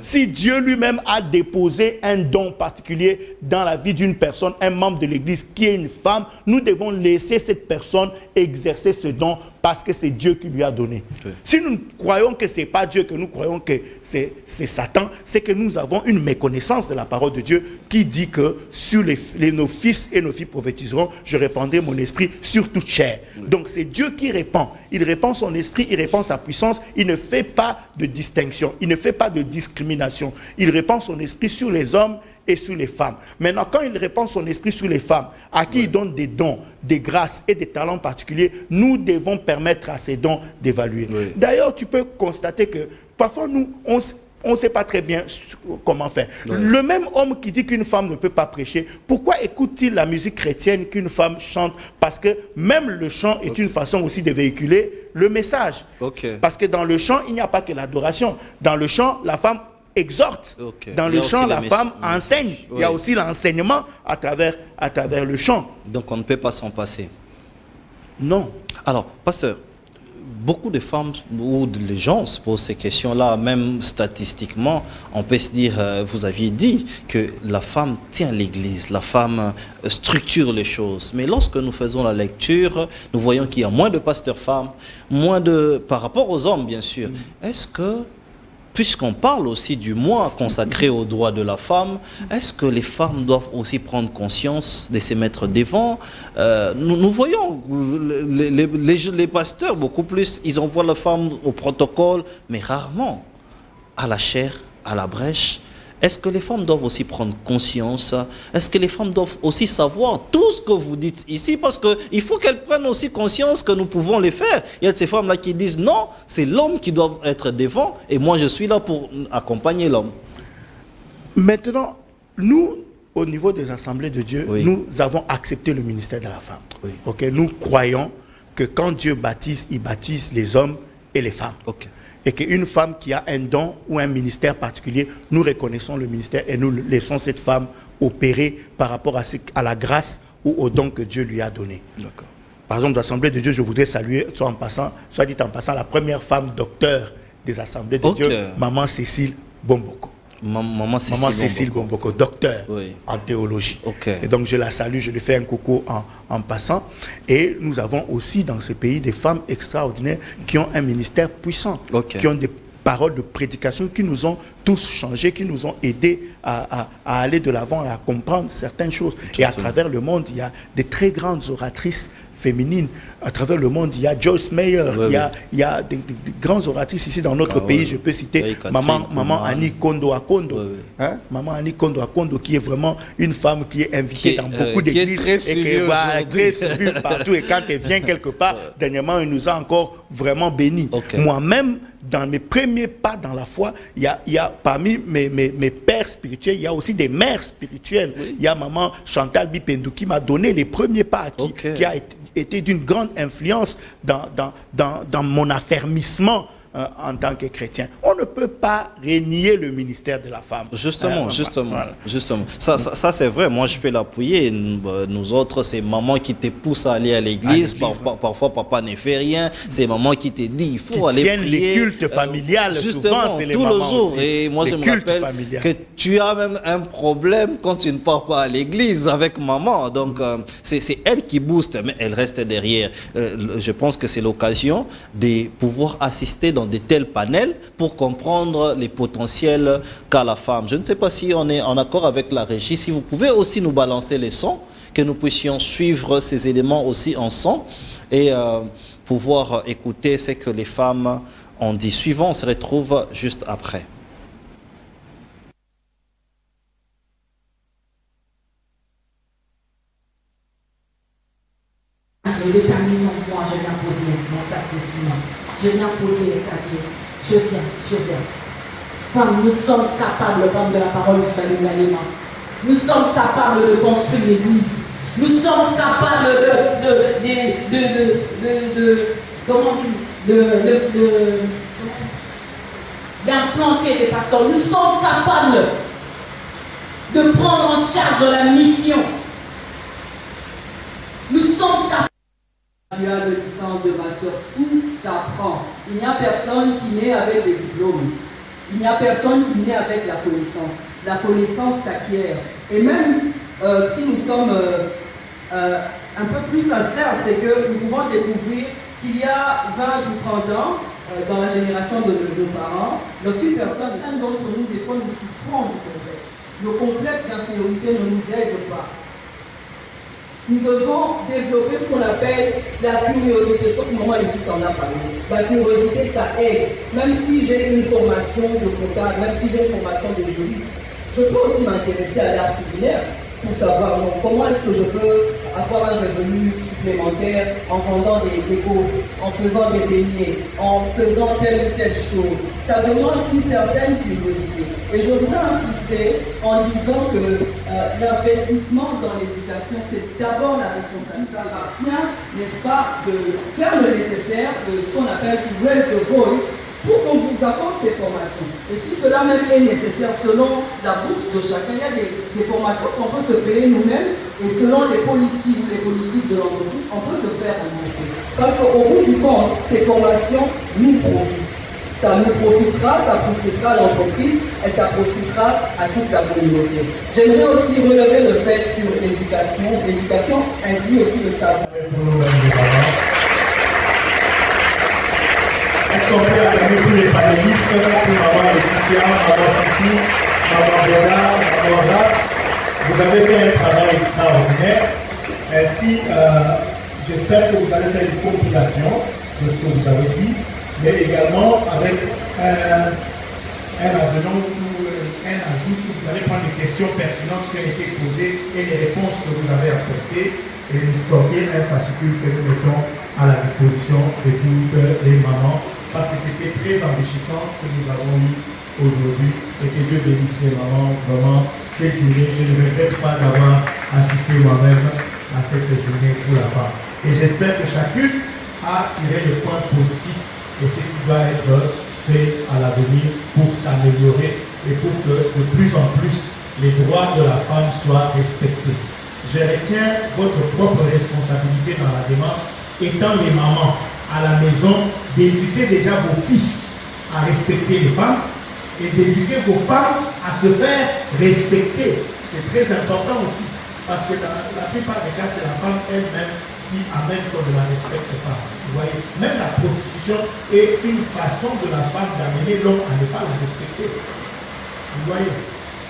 Si Dieu lui-même a déposé un don particulier dans la vie d'une personne, un membre de l'église qui est une femme, nous devons laisser cette personne exercer ce don parce que c'est Dieu qui lui a donné. Si nous croyons que ce n'est pas Dieu, que nous croyons que c'est Satan, c'est que nous avons une méconnaissance de la parole de Dieu qui dit que sur nos fils et nos filles prophétiseront, je répandrai mon esprit sur toute chair. Donc c'est Dieu qui répand. Il répand son esprit, il répand sa puissance, il ne fait pas de distinction, il ne fait pas de discrimination. Il répand son esprit sur les hommes et sur les femmes. Maintenant, quand il répand son esprit sur les femmes, à qui il donne des dons, des grâces et des talents particuliers, nous devons permettre à ces dons d'évaluer. D'ailleurs, tu peux constater que parfois, nous, on ne sait pas très bien comment faire. Le même homme qui dit qu'une femme ne peut pas prêcher, pourquoi écoute-t-il la musique chrétienne qu'une femme chante? Parce que même le chant est une façon aussi de véhiculer le message. Parce que dans le chant, il n'y a pas que l'adoration. Dans le chant, la femme exhorte. Dans le chant, la femme enseigne. Il y a aussi l'enseignement à travers le chant. Donc on ne peut pas s'en passer. Non. Alors, pasteur, beaucoup de femmes ou de gens se posent ces questions-là, même statistiquement, on peut se dire, vous aviez dit que la femme tient l'église, la femme structure les choses. Mais lorsque nous faisons la lecture, nous voyons qu'il y a moins de pasteurs femmes, par rapport aux hommes, bien sûr. Est-ce que, puisqu'on parle aussi du mois consacré aux droits de la femme, est-ce que les femmes doivent aussi prendre conscience de se mettre devant? Nous voyons les pasteurs, beaucoup plus, ils envoient la femme au protocole, mais rarement à la chair, à la brèche. Est-ce que les femmes doivent aussi prendre conscience? Est-ce que les femmes doivent aussi savoir tout ce que vous dites ici? Parce qu'il faut qu'elles prennent aussi conscience que nous pouvons les faire. Il y a ces femmes-là qui disent non, c'est l'homme qui doit être devant et moi je suis là pour accompagner l'homme. Maintenant, nous, au niveau des assemblées de Dieu, nous avons accepté le ministère de la femme. Nous croyons que quand Dieu baptise, il baptise les hommes et les femmes. Et qu'une femme qui a un don ou un ministère particulier, nous reconnaissons le ministère et nous laissons cette femme opérer par rapport à la grâce ou au don que Dieu lui a donné. Par exemple, l'Assemblée de Dieu, je voudrais saluer, soit dit en passant, la première femme docteur des Assemblées de Dieu, Maman Cécile Bomboko. Maman Cécile Bomboko, docteur en théologie. Et donc je la salue, je lui fais un coucou en passant. Et nous avons aussi dans ce pays des femmes extraordinaires qui ont un ministère puissant, qui ont des paroles de prédication qui nous ont tous changés, qui nous ont aidés à aller de l'avant, à comprendre certaines choses. Et à travers le monde, il y a des très grandes oratrices féminines. À travers le monde, il y a Joyce Meyer, il y a des grands oratrices ici dans notre pays. Je peux citer Maman Annie Kondo Akondo. Maman Annie Kondo Akondo, qui est vraiment une femme qui est invitée dans beaucoup d'églises et qui est très suivie partout. Et quand elle vient quelque part, dernièrement, elle nous a encore vraiment bénis. Moi-même, dans mes premiers pas dans la foi, il y a parmi mes pères spirituels, il y a aussi des mères spirituelles. Il y a Maman Chantal Bipendou qui m'a donné les premiers pas, qui a été d'une grande influence dans mon affermissement en tant que chrétien. On ne peut pas renier le ministère de la femme. Justement. Voilà. Ça c'est vrai. Moi, je peux l'appuyer. Nous autres, c'est maman qui te pousse à aller à l'église. Parfois, papa ne fait rien. C'est maman qui te dit, il faut aller prier. Les cultes familiales, justement, souvent, c'est les tout mamans le jour. aussi. Et moi, je me rappelle que tu as même un problème quand tu ne pars pas à l'église avec maman. Donc, c'est elle qui booste, mais elle reste derrière. Je pense que c'est l'occasion de pouvoir assister dans de tels panels pour comprendre les potentiels qu'a la femme. Je ne sais pas si on est en accord avec la régie. Si vous pouvez aussi nous balancer les sons, que nous puissions suivre ces éléments aussi en son et pouvoir écouter ce que les femmes ont dit. Suivant, on se retrouve juste après. De ta maison, moi, je viens poser mon sac de ciment. Je viens poser les claviers. Je viens. Femme, nous sommes capables, comme de la parole du salut Galima. Nous sommes capables de construire l'église. Nous sommes capables d'implanter des pasteurs. Nous sommes capables de prendre en charge la mission. Nous sommes capables. Tu as de licence de master, tout s'apprend. Il n'y a personne qui naît avec des diplômes. Il n'y a personne qui naît avec la connaissance. La connaissance s'acquiert. Et même si nous sommes un peu plus sincères, c'est que nous pouvons découvrir qu'il y a 20 ou 30 ans, dans la génération de nos parents, lorsqu'une personne, un d'entre nous, des fois, nous souffrons du complexe. Le complexe d'infériorité ne nous aide pas. Nous devons développer ce qu'on appelle la curiosité. Je crois que maman Laetitia en a parlé. La curiosité, ça aide. Même si j'ai une formation de comptable, même si j'ai une formation de juriste, je peux aussi m'intéresser à l'art culinaire pour savoir comment est-ce que je peux avoir un revenu supplémentaire en vendant des gaufres, en faisant des beignets, en faisant telle ou telle chose. Ça demande une certaine curiosité. Et je voudrais insister en disant que l'investissement dans l'éducation, c'est d'abord la responsabilité. Ça appartient, n'est-ce pas, de faire le nécessaire, de ce qu'on appelle to raise the voice, pour qu'on vous apporte ces formations. Et si cela même est nécessaire selon la bourse de chacun, il y a des formations qu'on peut se payer nous-mêmes et selon les politiques de l'entreprise, on peut se faire rembourser. Parce qu'au bout du compte, ces formations nous profitent. Ça nous profitera, ça profitera à l'entreprise et ça profitera à toute la communauté. J'aimerais aussi relever le fait sur l'éducation. L'éducation inclut aussi le savoir. Est-ce qu'on peut acclamer tous les panélistes pour Maman Laetitia, Maman Fifi, Maman Bernard, Maman Ras? Vous avez fait un travail extraordinaire. Ainsi, j'espère que vous allez faire une compilation de ce que vous avez dit, mais également avec un avenant ou un ajout où vous allez prendre les questions pertinentes qui ont été posées et les réponses que vous avez apportées et nous sortir un fascicule que nous mettons à la disposition de toutes les mamans, parce que c'était très enrichissant ce que nous avons eu aujourd'hui et que Dieu bénisse les mamans. Vraiment, cette journée, je ne regrette pas d'avoir assisté moi-même à cette journée pour la femme. Et j'espère que chacune a tiré le point positif de ce qui doit être fait à l'avenir pour s'améliorer et pour que de plus en plus les droits de la femme soient respectés. Je retiens votre propre responsabilité dans la démarche, étant les mamans à la maison, d'éduquer déjà vos fils à respecter les femmes et d'éduquer vos femmes à se faire respecter. C'est très important aussi, parce que dans la plupart des cas, c'est la femme elle-même qui amène qu'on ne la respecte pas. Vous voyez, même la prostitution est une façon de la femme d'amener l'homme à ne pas la respecter. Vous voyez.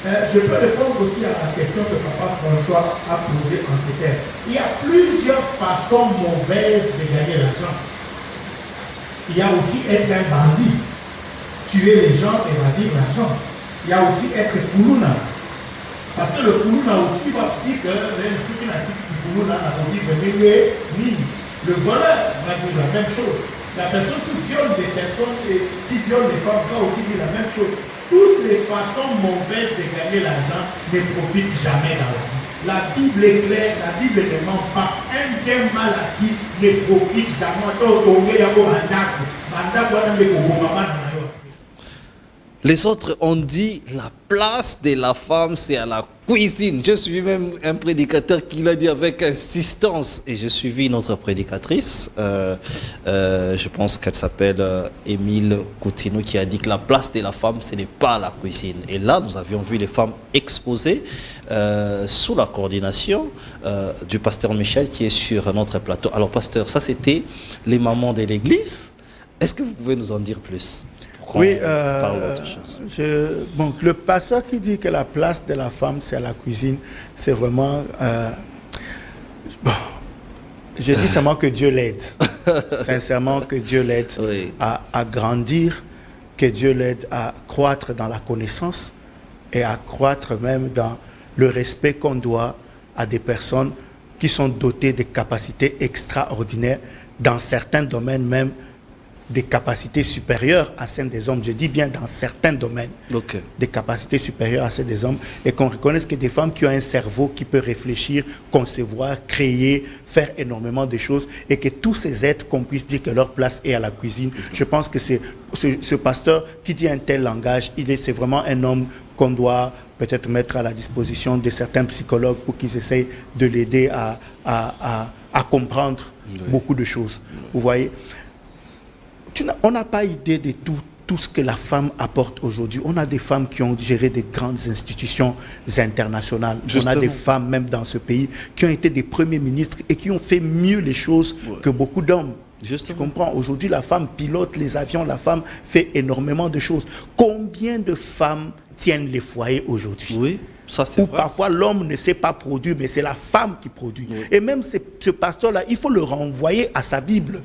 Je peux répondre aussi à la question que Papa François a posée en ces termes. Il y a plusieurs façons mauvaises de gagner l'argent. Il y a aussi être un bandit, tuer les gens et ravir l'argent. Il y a aussi être koulouna. Parce que le koulouna aussi va dire que même si il a dit que koulouna a dit ni le voleur va dire la même chose. La personne qui viole des personnes et qui viole les femmes va aussi dire la même chose. Toutes les façons mauvaises de gagner l'argent ne profitent jamais dans la vie. La Bible est claire, la Bible ne ment pas. Un bien mal acquis ne profite jamais. Les autres ont dit la place de la femme, c'est à la cuisine. J'ai suivi même un prédicateur qui l'a dit avec insistance. Et j'ai suivi une autre prédicatrice, je pense qu'elle s'appelle Émile Coutinho, qui a dit que la place de la femme, ce n'est pas la cuisine. Et là, nous avions vu les femmes exposées sous la coordination du pasteur Michel, qui est sur notre plateau. Alors, pasteur, ça c'était les mamans de l'église. Est-ce que vous pouvez nous en dire plus? Oui, bon, le pasteur qui dit que la place de la femme, c'est à la cuisine, c'est vraiment... bon, je dis seulement que Dieu l'aide. Sincèrement, que Dieu l'aide oui. à grandir, que Dieu l'aide à croître dans la connaissance et à croître même dans le respect qu'on doit à des personnes qui sont dotées de capacités extraordinaires dans certains domaines même, des capacités supérieures à celles des hommes. Je dis bien dans certains domaines, okay. Des capacités supérieures à celles des hommes, et qu'on reconnaisse que des femmes qui ont un cerveau qui peut réfléchir, concevoir, créer, faire énormément de choses, et que tous ces êtres, qu'on puisse dire que leur place est à la cuisine. Je pense que c'est ce pasteur qui dit un tel langage, c'est vraiment un homme qu'on doit peut-être mettre à la disposition de certains psychologues pour qu'ils essayent de l'aider à comprendre beaucoup de choses. Vous voyez, on n'a pas idée de tout ce que la femme apporte aujourd'hui. On a des femmes qui ont géré des grandes institutions internationales. Justement. On a des femmes, même dans ce pays, qui ont été des premiers ministres et qui ont fait mieux les choses que beaucoup d'hommes. Tu comprends? Aujourd'hui, la femme pilote les avions, la femme fait énormément de choses. Combien de femmes tiennent les foyers aujourd'hui? Oui, ça c'est vrai. Parfois, l'homme ne sait pas produire, mais c'est la femme qui produit. Oui. Et même ce pasteur-là, il faut le renvoyer à sa Bible.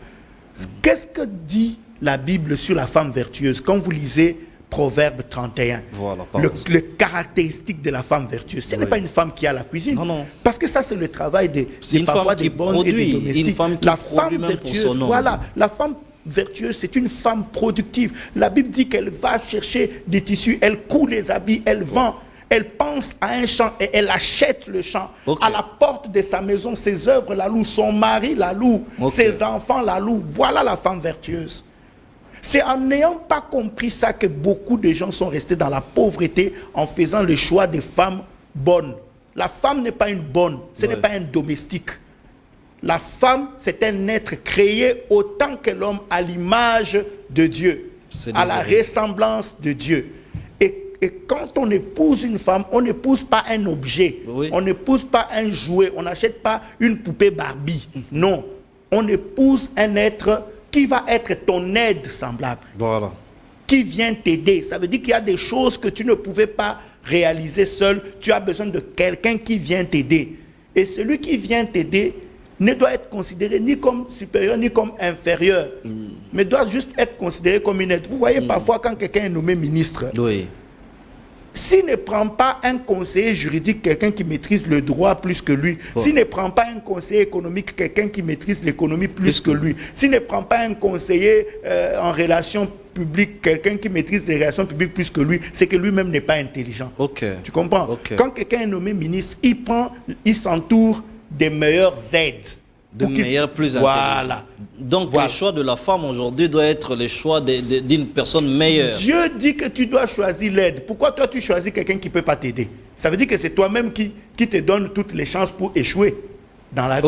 Qu'est-ce que dit la Bible sur la femme vertueuse? Quand vous lisez Proverbe 31, voilà, le caractéristique de la femme vertueuse, ce n'est pas une femme qui a la cuisine. Non. Parce que ça, c'est le travail parfois des bonnes et des domestiques. Une femme qui la produit femme même vertueuse, pour son homme. voilà, la femme vertueuse, c'est une femme productive. La Bible dit qu'elle va chercher des tissus, elle coud les habits, elle vend. Elle pense à un champ et elle achète le champ. Okay. À la porte de sa maison, ses œuvres la louent, son mari la loue, ses enfants la louent. Voilà la femme vertueuse. C'est en n'ayant pas compris ça que beaucoup de gens sont restés dans la pauvreté en faisant le choix des femmes bonnes. La femme n'est pas une bonne, ce n'est pas un domestique. La femme, c'est un être créé autant que l'homme à l'image de Dieu, à la ressemblance de Dieu. Et quand on épouse une femme, on n'épouse pas un objet, on n'épouse pas un jouet, on n'achète pas une poupée Barbie. Non, on épouse un être qui va être ton aide semblable, qui vient t'aider. Ça veut dire qu'il y a des choses que tu ne pouvais pas réaliser seul, tu as besoin de quelqu'un qui vient t'aider. Et celui qui vient t'aider ne doit être considéré ni comme supérieur ni comme inférieur, mais doit juste être considéré comme une aide. Vous voyez parfois quand quelqu'un est nommé ministre, s'il ne prend pas un conseiller juridique, quelqu'un qui maîtrise le droit plus que lui, s'il ne prend pas un conseiller économique, quelqu'un qui maîtrise l'économie plus que lui, s'il ne prend pas un conseiller en relations publiques, quelqu'un qui maîtrise les relations publiques plus que lui, c'est que lui-même n'est pas intelligent. Tu comprends? Quand quelqu'un est nommé ministre, il s'entoure des meilleures aides. De meilleurs, plus intelligents. Donc le choix de la femme aujourd'hui doit être le choix d'une personne meilleure. Dieu dit que tu dois choisir l'aide. Pourquoi toi tu choisis quelqu'un qui ne peut pas t'aider? Ça veut dire que c'est toi-même qui te donne toutes les chances pour échouer dans la vie.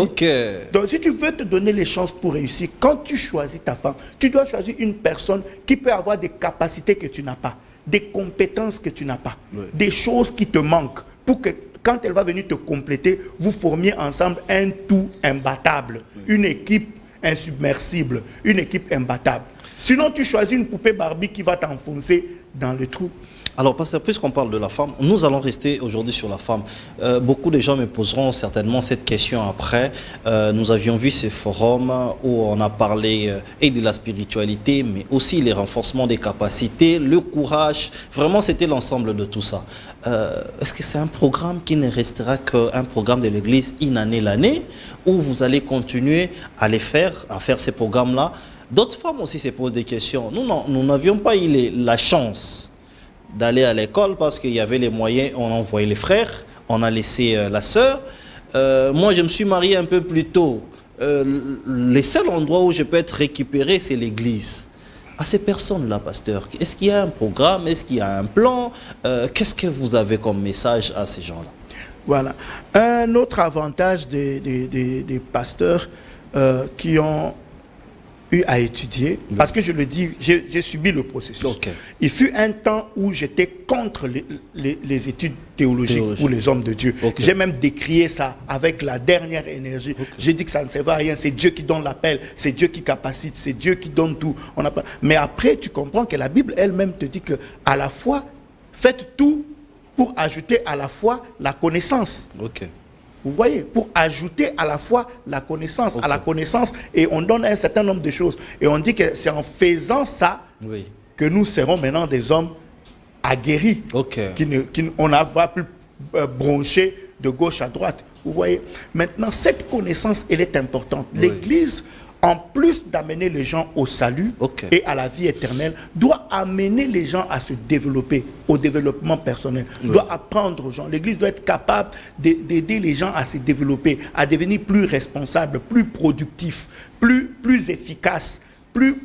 Donc si tu veux te donner les chances pour réussir, quand tu choisis ta femme, tu dois choisir une personne qui peut avoir des capacités que tu n'as pas, des compétences que tu n'as pas, des choses qui te manquent, pour que quand elle va venir te compléter, vous formiez ensemble un tout imbattable, une équipe insubmersible, une équipe imbattable. Sinon, tu choisis une poupée Barbie qui va t'enfoncer dans le trou. Alors, pasteur, puisqu'on parle de la femme, nous allons rester aujourd'hui sur la femme. Beaucoup de gens me poseront certainement cette question après. Nous avions vu ces forums où on a parlé et de la spiritualité, mais aussi les renforcements des capacités, le courage. Vraiment, c'était l'ensemble de tout ça. Est-ce que c'est un programme qui ne restera qu'un programme de l'Église une année l'année, où vous allez continuer à faire ces programmes-là? D'autres femmes aussi se posent des questions. Nous n'avions pas eu la chance d'aller à l'école parce qu'il y avait les moyens, on a envoyé les frères, on a laissé la sœur. Moi, je me suis marié un peu plus tôt. Le seul endroit où je peux être récupéré, c'est l'église. à ces personnes-là, pasteur? Est-ce qu'il y a un programme? Est-ce qu'il y a un plan? Qu'est-ce que vous avez comme message à ces gens-là? Voilà. Un autre avantage des pasteurs qui ont eu à étudier, parce que je le dis, j'ai subi le processus. Okay. Il fut un temps où j'étais contre les études théologiques pour les hommes de Dieu. Okay. J'ai même décrié ça avec la dernière énergie. Okay. J'ai dit que ça ne servait à rien, c'est Dieu qui donne l'appel, c'est Dieu qui capacite, c'est Dieu qui donne tout. Mais après, tu comprends que la Bible elle-même te dit que à la fois, faites tout pour ajouter à la fois la connaissance. Ok. Vous voyez, pour ajouter à la fois la connaissance, okay. à la connaissance, et on donne un certain nombre de choses. Et on dit que c'est en faisant ça que nous serons maintenant des hommes aguerris, on ne va plus broncher de gauche à droite. Vous voyez, maintenant, cette connaissance, elle est importante. L'Église, en plus d'amener les gens au salut et à la vie éternelle, doit amener les gens à se développer, au développement personnel, doit apprendre aux gens. L'Église doit être capable d'aider les gens à se développer, à devenir plus responsables, plus productifs, plus efficaces, plus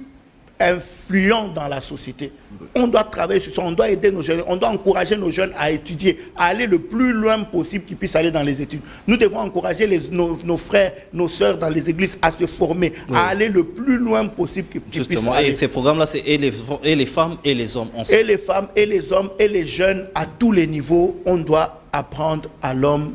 influents dans la société. On doit travailler sur ça, on doit aider nos jeunes, on doit encourager nos jeunes à étudier, à aller le plus loin possible qu'ils puissent aller dans les études. Nous devons encourager nos frères, nos sœurs dans les églises à se former, à aller le plus loin possible qu'ils puissent aller. Et ces programmes-là, c'est et les femmes et les hommes ensemble. Et les femmes et les hommes et les jeunes à tous les niveaux, on doit apprendre à l'homme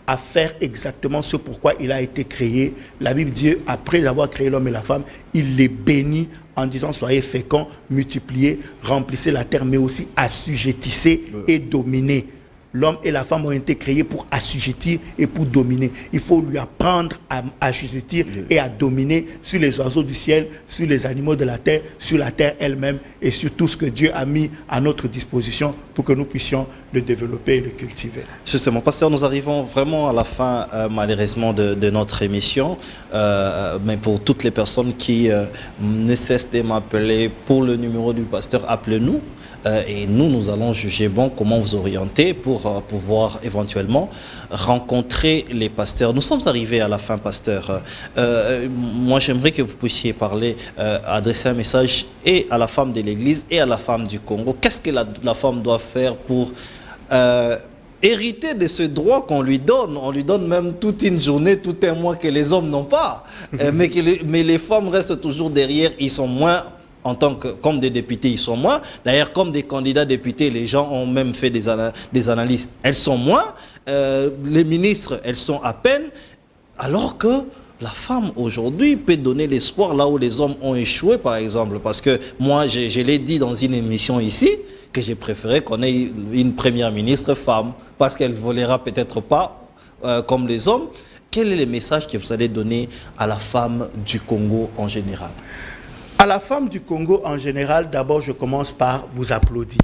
à faire exactement ce pourquoi il a été créé. La Bible dit, après avoir créé l'homme et la femme, il les bénit en disant, soyez féconds, multipliez, remplissez la terre, mais aussi assujettissez et dominez. L'homme et la femme ont été créés pour assujettir et pour dominer. Il faut lui apprendre à assujettir et à dominer sur les oiseaux du ciel, sur les animaux de la terre, sur la terre elle-même et sur tout ce que Dieu a mis à notre disposition pour que nous puissions le développer et le cultiver. Justement, pasteur, nous arrivons vraiment à la fin, malheureusement, de notre émission. Mais pour toutes les personnes qui ne cessent de m'appeler pour le numéro du pasteur, appelez-nous. Et nous allons juger bon comment vous orienter pour pouvoir éventuellement rencontrer les pasteurs. Nous sommes arrivés à la fin, pasteur. Moi, j'aimerais que vous puissiez parler, adresser un message et à la femme de l'Église et à la femme du Congo. Qu'est-ce que la femme doit faire pour hériter de ce droit qu'on lui donne? On lui donne même toute une journée, tout un mois que les hommes n'ont pas. Mais les femmes restent toujours derrière, ils sont moins... comme des députés, ils sont moins. D'ailleurs, comme des candidats députés, les gens ont même fait des analyses. Elles sont moins. Les ministres, elles sont à peine. Alors que la femme, aujourd'hui, peut donner l'espoir là où les hommes ont échoué, par exemple. Parce que moi, je l'ai dit dans une émission ici, que j'ai préféré qu'on ait une première ministre femme. Parce qu'elle ne volera peut-être pas comme les hommes. Quel est le message que vous allez donner à la femme du Congo en général? À la femme du Congo en général, d'abord je commence par vous applaudir.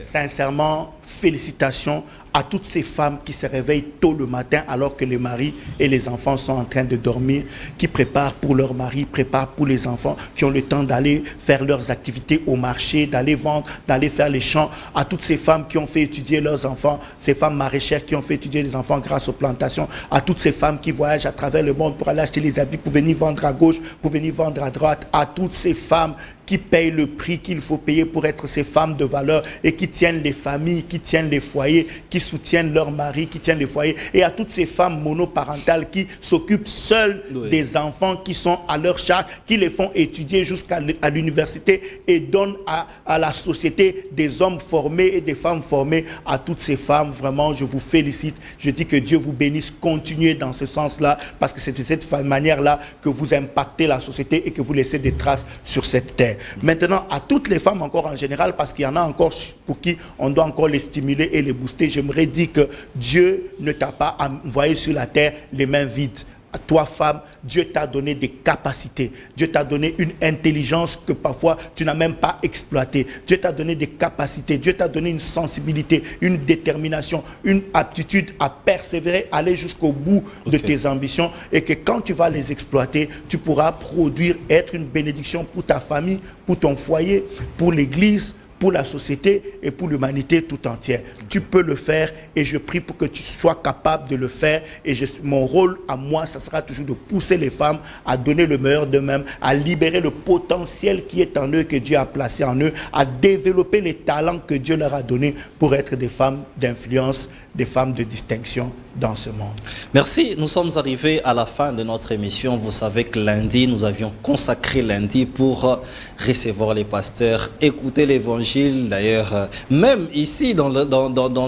Sincèrement, félicitations à toutes ces femmes qui se réveillent tôt le matin alors que les maris et les enfants sont en train de dormir, qui préparent pour leurs maris, préparent pour les enfants, qui ont le temps d'aller faire leurs activités au marché, d'aller vendre, d'aller faire les champs. À toutes ces femmes qui ont fait étudier leurs enfants, ces femmes maraîchères qui ont fait étudier les enfants grâce aux plantations, à toutes ces femmes qui voyagent à travers le monde pour aller acheter les habits, pour venir vendre à gauche, pour venir vendre à droite, à toutes ces femmes qui payent le prix qu'il faut payer pour être ces femmes de valeur et qui tiennent les familles, qui tiennent les foyers, qui soutiennent leurs maris, qui tiennent les foyers, et à toutes ces femmes monoparentales qui s'occupent seules des enfants qui sont à leur charge, qui les font étudier jusqu'à l'université et donnent à la société des hommes formés et des femmes formées. À toutes ces femmes, vraiment, je vous félicite. Je dis que Dieu vous bénisse. Continuez dans ce sens-là, parce que c'est de cette manière-là que vous impactez la société et que vous laissez des traces sur cette terre. Maintenant, à toutes les femmes encore en général, parce qu'il y en a encore pour qui on doit encore les stimuler et les booster, j'aimerais dire que Dieu ne t'a pas envoyé sur la terre les mains vides. À toi, femme, Dieu t'a donné des capacités. Dieu t'a donné une intelligence que parfois tu n'as même pas exploitée. Dieu t'a donné des capacités. Dieu t'a donné une sensibilité, une détermination, une aptitude à persévérer, aller jusqu'au bout de tes ambitions, et que quand tu vas les exploiter, tu pourras produire, être une bénédiction pour ta famille, pour ton foyer, pour l'église, pour la société et pour l'humanité tout entière. Tu peux le faire et je prie pour que tu sois capable de le faire. Et mon rôle à moi, ça sera toujours de pousser les femmes à donner le meilleur d'eux-mêmes, à libérer le potentiel qui est en eux, que Dieu a placé en eux, à développer les talents que Dieu leur a donnés pour être des femmes d'influence, des femmes de distinction dans ce monde. Merci. Nous sommes arrivés à la fin de notre émission. Vous savez que lundi, nous avions consacré lundi pour recevoir les pasteurs, écouter l'évangile. D'ailleurs, même ici, dans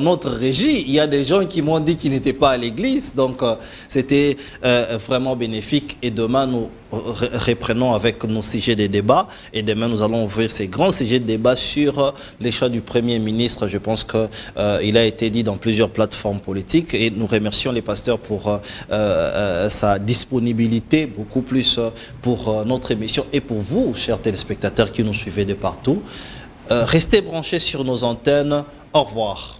notre régie, il y a des gens qui m'ont dit qu'ils n'étaient pas à l'église. Donc, c'était vraiment bénéfique. Et demain, nous reprenons avec nos sujets de débat. Et demain, nous allons ouvrir ces grands sujets de débat sur les choix du Premier ministre. Je pense qu'il a été dit dans plusieurs plateformes politiques. Et nous remercions les pasteurs pour sa disponibilité, beaucoup plus pour notre émission et pour vous, chers téléspectateurs qui nous suivez de partout. Restez branchés sur nos antennes. Au revoir.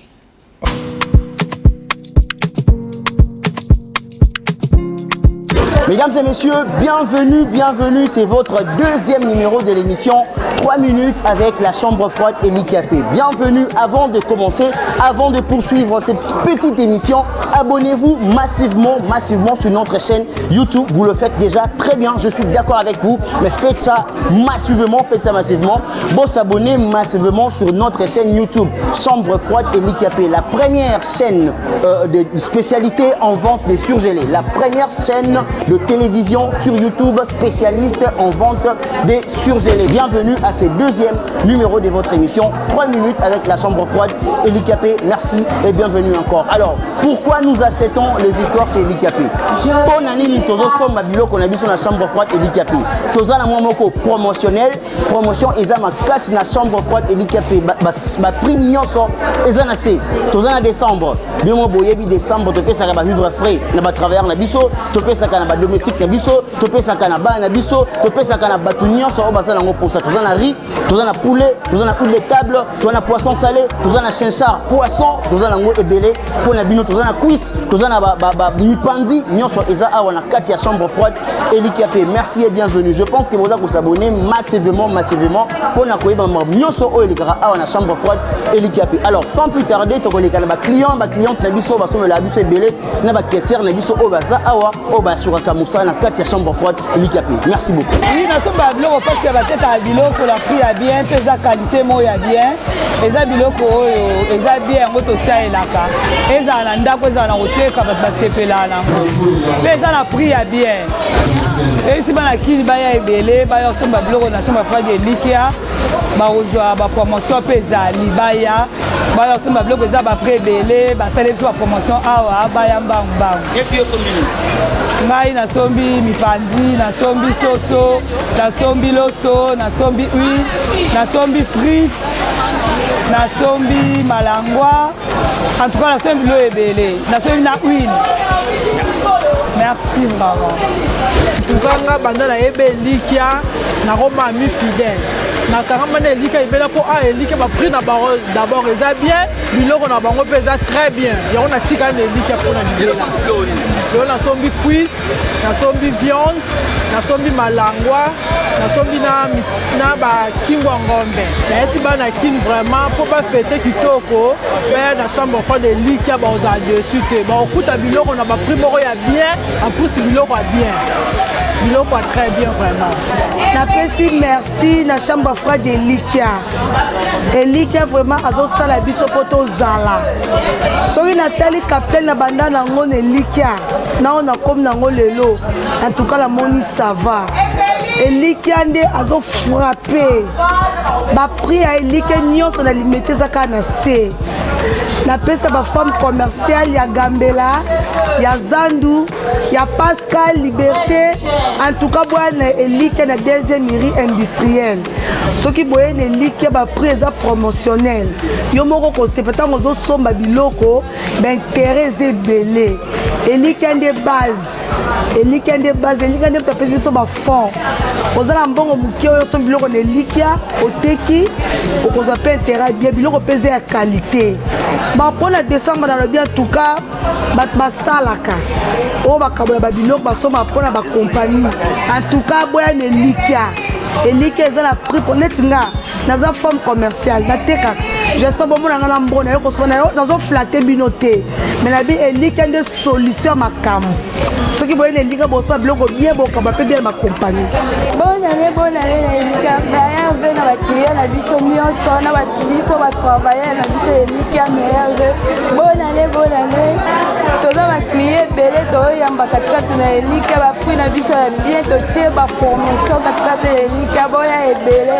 Mesdames et messieurs, bienvenue, c'est votre deuxième numéro de l'émission 3 minutes avec la chambre froide et l'IKP. Bienvenue. Avant de commencer, avant de poursuivre cette petite émission, abonnez-vous massivement sur notre chaîne YouTube. Vous le faites déjà très bien, je suis d'accord avec vous, mais faites ça massivement. Bon, s'abonner massivement sur notre chaîne YouTube, chambre froide et l'IKP, la première chaîne de spécialité en vente des surgelés, la première chaîne de télévision sur YouTube spécialiste en vente des surgelés. Bienvenue à ce deuxième numéro de votre émission 3 minutes avec la chambre froide et l'IKP. Merci et bienvenue encore. Alors, pourquoi nous achetons les histoires chez l'IKP? On a mis la chambre froide et l'IKP. Toza na moko promotionnel, promotion eza ma casse na chambre froide et l'IKP. Ba prix nyonso eza na se. Toza na décembre. Bimo boyebi décembre to pesa ka vivre frais na ba travailleur na biso, to pesa ka na ba domestique na biso, to pesa ka na ba na biso, to pesa ka na batu nyonso o basala ngo pour ça. Toza na riz, toza na poulet, toza na huile de table, toza na poisson salé, toza na chinchard, poisson, toza na ngo ebele, pour na bino toza na cuisse, toza na ba mipandi nyonso eza awa na kati ya chambre froide et l'IKP. Merci et bienvenue. Je pense que vous allez vous abonner massivement pour na koyeba nyonso o elikara awa na chambre froide et l'IKP. Alors sans plus tarder, to koleka na ba client na biso ba somme la biso ebele na ba caissière na biso o baza awa o ba suraka musa na kati ya chambre froide et l'IKP. Merci beaucoup. Oui, na somba biloko parce que ba tête à biloko la prix à bien, pesa qualité mo ya bien. Eza biloko oyo eza bien ngoto sia elaka. Eza na ndako eza na hoteka ba sepela na. Pesa na prix ya bien. Et si bana kini baya ebele baya somba biloko na chambre froide et l'IKEA ba ozwa ba promotion pesa libaya baya somba biloko eza ba prix ebele ba sale biso ba promotion awa baya mbang. Et yo sombi ngai na sombi mipandi, na sombi soso, na sombi loso, na sombi huile, na sombi frites, na sombi malangwa. En tout cas, na sombi lo ebele, na sombi na huile. Merci vraiment. Tukanga banda na ebe likia na Roma mi fidèle. Na karamba na lika ibela po a lika ba prix na baro d'abord eza bien, biloko na bango pesa très bien. Yo na tika na lika po na libela. Yo na sombi cuisse, na sombi viande, na sombi malangwa, na sombi na ba kingwa ngombe. Na eti ba na kin vraiment pour pas fêter kitoko, ben na chambre froide de lika ba oza dessus te. Ba okuta biloko na ba prix moko ya bien, en plus biloko ya bien. Biloko très bien vraiment. Na pesi merci na chambre froide de l'IKEA. Et l'IKEA vraiment azosala biso poto zala. Soki na tali capitaine na banda na ngone l'IKEA. Na on a comme na lelo. En tout cas la moni ça va. Et l'IKEA nde azo frapper. Ba prix à l'IKEA nyonso na limité za kana se. La peste ba femme commerciale ya Gambela, ya Zandu, ya Pascal Liberté. En tout cas boana l'IKEA na deuxième mairie industrielle. Ce qui boye ne l'IKEA ba prix promotionnel. Yo moko ko sepeta mozo somba biloko, ben intérêt belé. Et l'IKEA de base. Et l'IKEA de base, l'IKEA de tapé biso ba fond. Ozala mbongo mukie oyo somba biloko ne l'IKEA oteki, okoza pe intérêt bien biloko pesé à qualité. Ba pour la décembre dans le bien en tout cas, ba salaka. O ba kabola ba biloko ba soma pour la compagnie. En tout cas boya ne l'IKEA. eliki eza na prix pour neti nga naza femme commerciale natekaka j'espère bomonanga na mbona yo kosona yo nazoflate bino te mais nabi eliki nde solution makambo soki boyena elika bosoa biloko bien bokamba mpe bien bakompagnie bonane na elika merve na bakliye na biso nyonso na biso batravailleur na biso elika merve bonane toza bakliye ebele toyamba katikati na elika baprix na biso ya bien totie bapromotion katikati ya elika boya ebele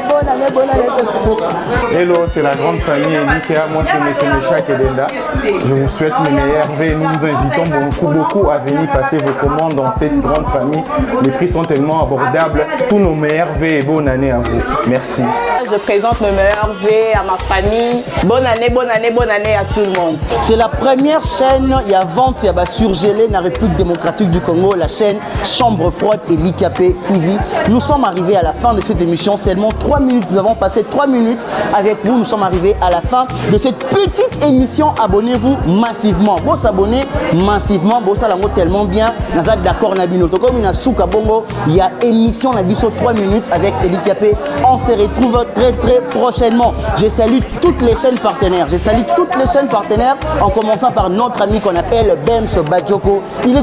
bonane tosubuka. Hello, c'est la grande famille Elika. Moi, c'est M. Mécha Kedenda. Je vous souhaite mes meilleurs vœux. Nous vous invitons beaucoup à venir passer vos commandes dans cette grande famille. Les prix sont tellement abordables. Tous nos meilleurs vœux et bonne année à vous. Merci. Je présente mes meilleurs vœux à ma famille. Bonne année à tout le monde. C'est la première chaîne, il y a vente, il y a surgelé dans la République démocratique du Congo, la chaîne Chambre Froide et l'IKP TV. Nous sommes arrivés à la fin de cette émission, seulement 3 minutes. Nous avons passé 3 minutes avec vous. Nous sommes arrivés à la fin de cette petite émission. Abonnez-vous massivement. Vous s'abonnez massivement. Vous ça tellement bien. Nous sommes d'accord Nabino. Comme une souka bongo, il y a émission Nabiso 3 minutes avec l'IKP. On se retrouve très prochainement. Je salue toutes les chaînes partenaires. En commençant par notre ami qu'on appelle Bems Badjoko. Il est